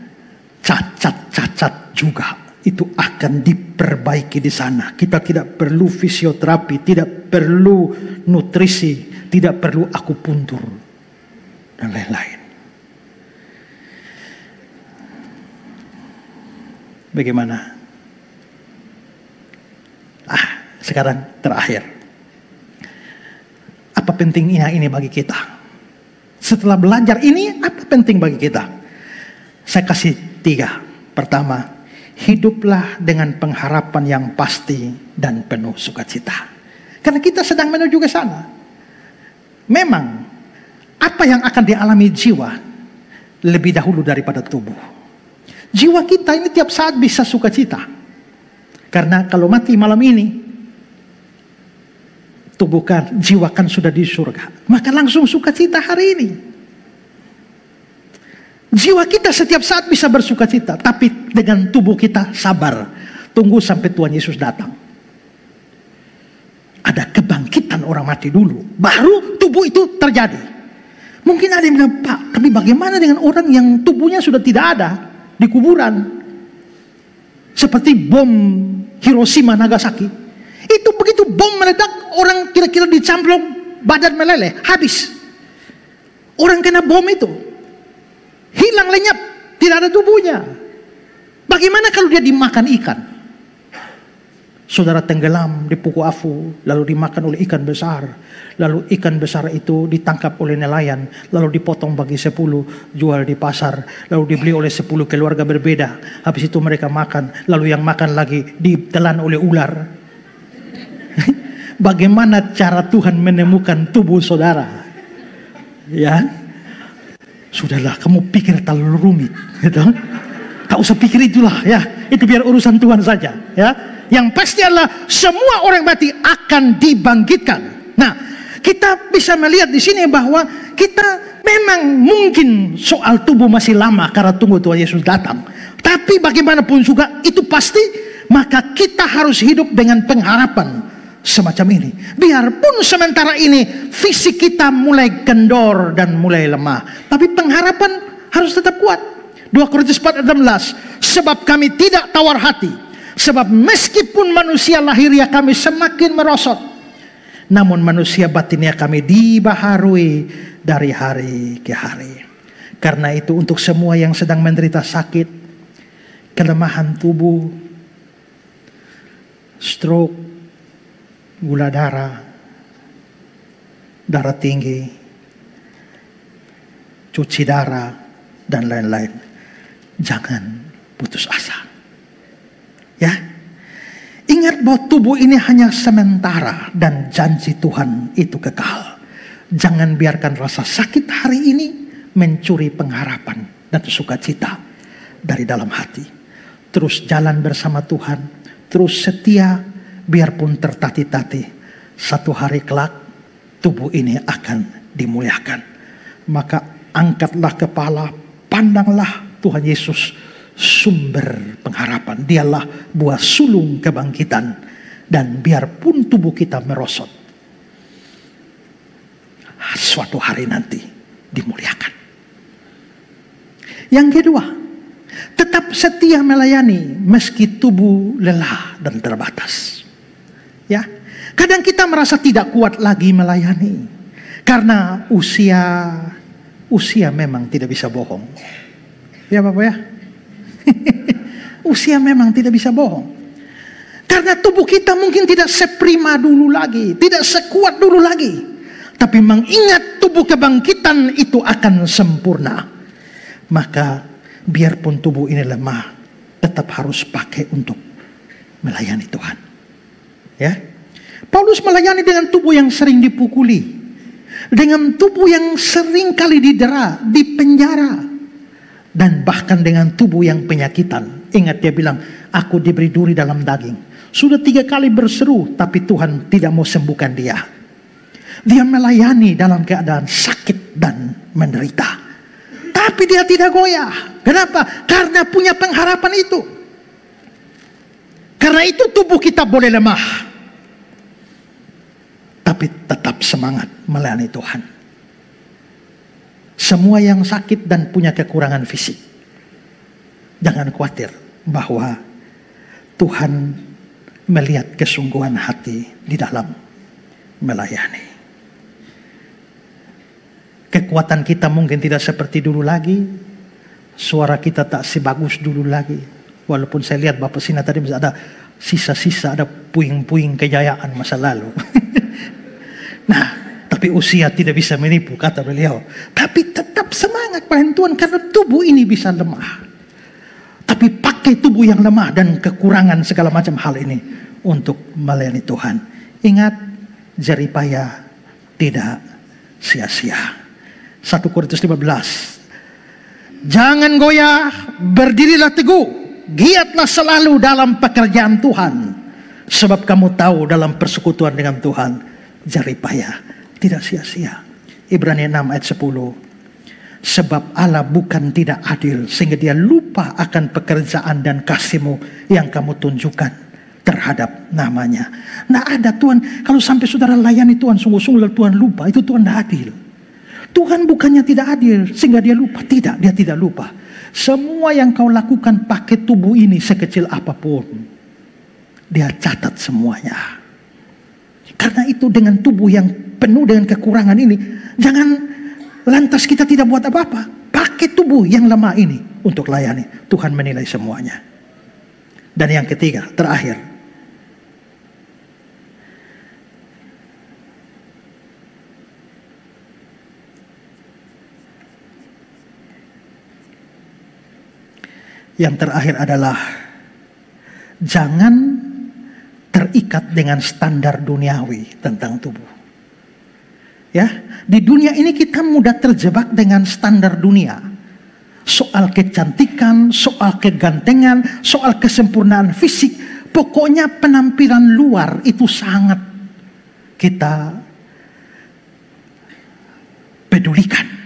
cacat-cacat juga itu akan diperbaiki di sana. Kita tidak perlu fisioterapi, tidak perlu nutrisi, tidak perlu akupuntur dan lain-lain. Bagaimana? Sekarang terakhir. Apa pentingnya ini bagi kita? Setelah belajar ini, apa penting bagi kita? Saya kasih 3. Pertama, hiduplah dengan pengharapan yang pasti dan penuh sukacita. Karena kita sedang menuju ke sana. Memang, apa yang akan dialami jiwa lebih dahulu daripada tubuh. Jiwa kita ini tiap saat bisa sukacita. Karena kalau mati malam ini, tubuh kan, jiwa kan sudah di surga. Maka langsung sukacita hari ini. Jiwa kita setiap saat bisa bersukacita, tapi dengan tubuh kita sabar. Tunggu sampai Tuhan Yesus datang. Ada kebangkitan orang mati dulu, baru tubuh itu terjadi. Mungkin ada yang bilang, Pak, tapi bagaimana dengan orang yang tubuhnya sudah tidak ada di kuburan? Seperti bom Hiroshima Nagasaki. Itu begitu bom meledak, orang kira-kira dicamplung, badan meleleh, habis. Orang kena bom itu hilang lenyap, tidak ada tubuhnya. Bagaimana kalau dia dimakan ikan? Saudara tenggelam di Puku Afu, lalu dimakan oleh ikan besar. Lalu ikan besar itu ditangkap oleh nelayan, lalu dipotong bagi 10, jual di pasar. Lalu dibeli oleh 10 keluarga berbeda. Habis itu mereka makan, lalu yang makan lagi ditelan oleh ular. Bagaimana cara Tuhan menemukan tubuh saudara? Ya, sudahlah, kamu pikir terlalu rumit, gitu. Tak usah pikir itulah, ya. Itu biar urusan Tuhan saja, ya. Yang pasti adalah semua orang mati akan dibangkitkan. Nah, kita bisa melihat di sini bahwa kita memang mungkin soal tubuh masih lama karena tunggu Tuhan Yesus datang. Tapi bagaimanapun juga itu pasti, maka kita harus hidup dengan pengharapan semacam ini. Biarpun sementara ini fisik kita mulai kendor dan mulai lemah, tapi pengharapan harus tetap kuat. 2 Korintus 4:16, sebab kami tidak tawar hati, sebab meskipun manusia lahiriah kami semakin merosot, namun manusia batinnya kami dibaharui dari hari ke hari. Karena itu untuk semua yang sedang menderita sakit, kelemahan tubuh, stroke, gula darah, darah tinggi, cuci darah, dan lain-lain. Jangan putus asa. Ya, ingat bahwa tubuh ini hanya sementara dan janji Tuhan itu kekal. Jangan biarkan rasa sakit hari ini mencuri pengharapan dan sukacita dari dalam hati. Terus jalan bersama Tuhan, terus setia. Biarpun tertatih-tatih, satu hari kelak tubuh ini akan dimuliakan. Maka angkatlah kepala, pandanglah Tuhan Yesus, sumber pengharapan. Dialah buah sulung kebangkitan. Dan biarpun tubuh kita merosot, suatu hari nanti dimuliakan. Yang kedua, tetap setia melayani meski tubuh lelah dan terbatas. Ya, kadang kita merasa tidak kuat lagi melayani karena usia memang tidak bisa bohong. Ya Bapak ya, usia memang tidak bisa bohong. Karena tubuh kita mungkin tidak seprima dulu lagi, tidak sekuat dulu lagi. Tapi mengingat tubuh kebangkitan itu akan sempurna, maka biarpun tubuh ini lemah, tetap harus pakai untuk melayani Tuhan. Ya, Paulus melayani dengan tubuh yang sering dipukuli, dengan tubuh yang sering kali didera, dipenjara, dan bahkan dengan tubuh yang penyakitan. Ingat dia bilang, Aku diberi duri dalam daging. Sudah 3 kali berseru, tapi Tuhan tidak mau sembuhkan dia. Dia melayani dalam keadaan sakit dan menderita. Tapi dia tidak goyah. Kenapa? Karena punya pengharapan itu. Karena itu tubuh kita boleh lemah, tapi tetap semangat melayani Tuhan. Semua yang sakit dan punya kekurangan fisik, jangan khawatir bahwa Tuhan melihat kesungguhan hati di dalam melayani. Kekuatan kita mungkin tidak seperti dulu lagi. Suara kita tak sebagus dulu lagi. Walaupun saya lihat Bapak Sina tadi ada sisa-sisa, ada puing-puing kejayaan masa lalu. Nah, tapi usia tidak bisa menipu, kata beliau. Tapi tetap semangat melayani Tuhan karena tubuh ini bisa lemah. Tapi pakai tubuh yang lemah dan kekurangan segala macam hal ini untuk melayani Tuhan. Ingat, jerih payah tidak sia-sia. 1 Korintus 15. Jangan goyah, berdirilah teguh, giatlah selalu dalam pekerjaan Tuhan. Sebab kamu tahu dalam persekutuan dengan Tuhan, jerih payah tidak sia-sia. Ibrani 6 ayat 10. Sebab Allah bukan tidak adil sehingga dia lupa akan pekerjaan dan kasih-Mu yang kamu tunjukkan terhadap namanya. Nah ada Tuhan, kalau sampai saudara layani Tuhan sungguh-sungguh lalu Tuhan lupa, itu Tuhan tidak adil. Tuhan bukannya tidak adil sehingga dia lupa. Tidak, dia tidak lupa. Semua yang kau lakukan pakai tubuh ini sekecil apapun, dia catat semuanya. Karena itu dengan tubuh yang penuh dengan kekurangan ini, jangan lantas kita tidak buat apa-apa. Pakai tubuh yang lemah ini untuk layani. Tuhan menilai semuanya. Dan yang ketiga, terakhir. Yang terakhir adalah jangan terikat dengan standar duniawi tentang tubuh. Ya, di dunia ini kita mudah terjebak dengan standar dunia. Soal kecantikan, soal kegantengan, soal kesempurnaan fisik. Pokoknya penampilan luar itu sangat kita pedulikan.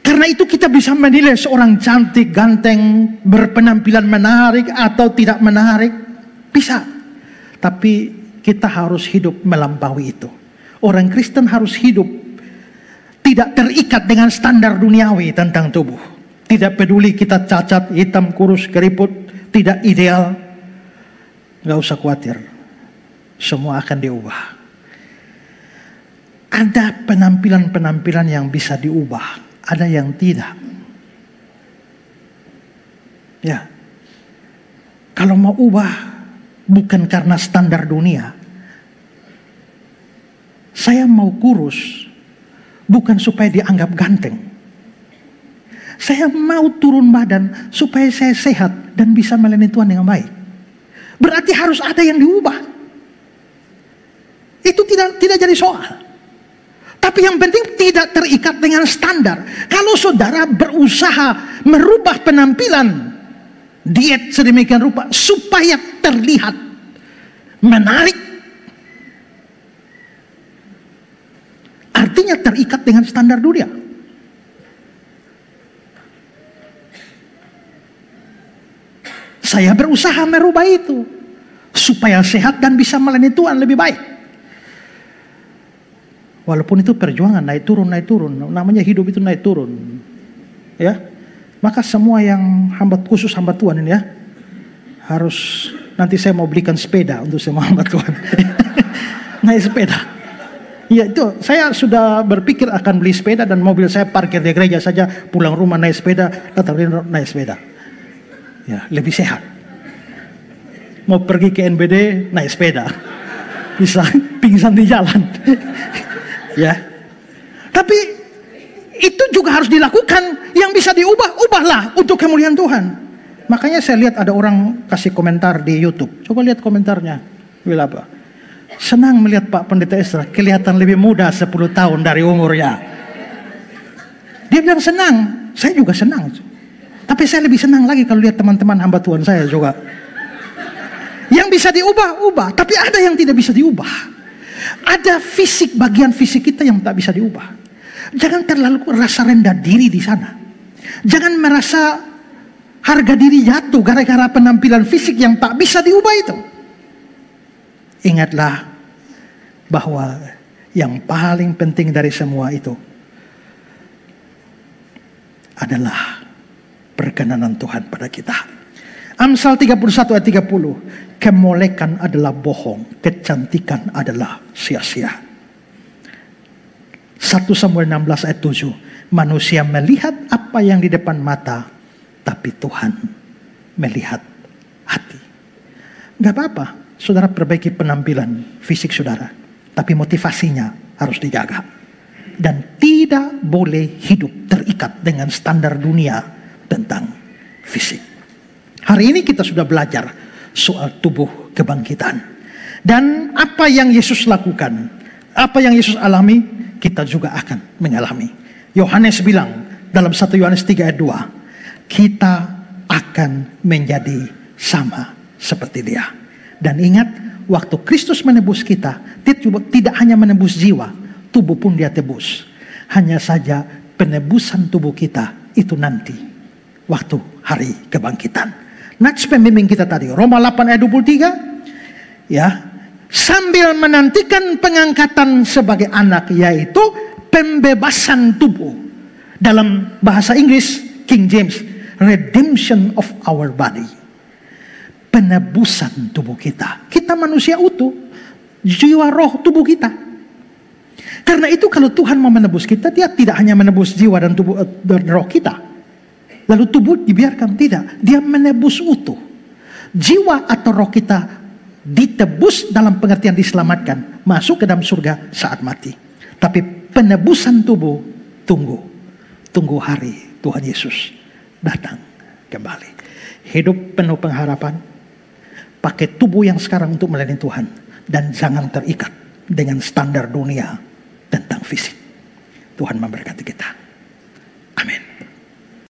Karena itu kita bisa menilai seorang cantik, ganteng, berpenampilan menarik atau tidak menarik. Bisa. Tapi kita harus hidup melampaui itu. Orang Kristen harus hidup tidak terikat dengan standar duniawi tentang tubuh. Tidak peduli kita cacat, hitam, kurus, keriput, tidak ideal. Gak usah khawatir. Semua akan diubah. Ada penampilan-penampilan yang bisa diubah. Ada yang tidak. Ya. Kalau mau ubah bukan karena standar dunia. Saya mau kurus bukan supaya dianggap ganteng. Saya mau turun badan supaya saya sehat dan bisa melayani Tuhan dengan baik. Berarti harus ada yang diubah. Itu tidak jadi soal. Tapi yang penting tidak terikat dengan standar. Kalau saudara berusaha merubah penampilan, diet sedemikian rupa supaya terlihat menarik, artinya terikat dengan standar dunia. Saya berusaha merubah itu supaya sehat dan bisa melayani Tuhan lebih baik. Walaupun itu perjuangan, naik turun. Namanya hidup itu naik turun. Ya. Maka semua yang khusus hamba Tuhan ini ya, harus, nanti saya mau belikan sepeda untuk semua hamba Tuhan. Naik sepeda. Ya itu, saya sudah berpikir akan beli sepeda dan mobil saya parkir di gereja saja, pulang rumah naik sepeda, datang naik sepeda. Ya, lebih sehat. Mau pergi ke NBD, naik sepeda. Bisa pingsan di jalan. Ya, tapi itu juga harus dilakukan. Yang bisa diubah, ubahlah untuk kemuliaan Tuhan. Makanya saya lihat ada orang kasih komentar di YouTube. Coba lihat komentarnya. Bilang apa? Senang melihat Pak Pendeta Esra kelihatan lebih muda 10 tahun dari umurnya. Dia bilang senang, saya juga senang. Tapi saya lebih senang lagi kalau lihat teman-teman hamba Tuhan saya juga. Yang bisa diubah, ubah. Tapi ada yang tidak bisa diubah. Ada fisik, bagian fisik kita yang tak bisa diubah. Jangan terlalu rasa rendah diri di sana. Jangan merasa harga diri jatuh gara-gara penampilan fisik yang tak bisa diubah itu. Ingatlah bahwa yang paling penting dari semua itu adalah perkenanan Tuhan pada kita. Amsal 31 ayat 30. Kemolekan adalah bohong, kecantikan adalah sia-sia. 1 Samuel 16 ayat 7. Manusia melihat apa yang di depan mata, tapi Tuhan melihat hati. Gak apa-apa, saudara perbaiki penampilan fisik saudara, tapi motivasinya harus dijaga. Dan tidak boleh hidup terikat dengan standar dunia tentang fisik. Hari ini kita sudah belajar soal tubuh kebangkitan. Dan apa yang Yesus lakukan, apa yang Yesus alami, kita juga akan mengalami. Yohanes bilang dalam 1 Yohanes 3 ayat 2, kita akan menjadi sama seperti dia. Dan ingat, waktu Kristus menebus kita, dia tidak hanya menebus jiwa, tubuh pun dia tebus. Hanya saja penebusan tubuh kita itu nanti, waktu hari kebangkitan. Nats pembimbing kita tadi, Roma 8 ayat 23, ya, sambil menantikan pengangkatan sebagai anak, yaitu pembebasan tubuh. Dalam bahasa Inggris, King James, redemption of our body. Penebusan tubuh kita. Kita manusia utuh, jiwa roh tubuh kita. Karena itu kalau Tuhan mau menebus kita, dia tidak hanya menebus jiwa dan tubuh dan roh kita. Lalu tubuh dibiarkan, tidak. Dia menebus utuh. Jiwa atau roh kita ditebus dalam pengertian diselamatkan. Masuk ke dalam surga saat mati. Tapi penebusan tubuh, tunggu hari Tuhan Yesus datang kembali. Hidup penuh pengharapan. Pakai tubuh yang sekarang untuk melayani Tuhan. Dan jangan terikat dengan standar dunia tentang fisik. Tuhan memberkati kita.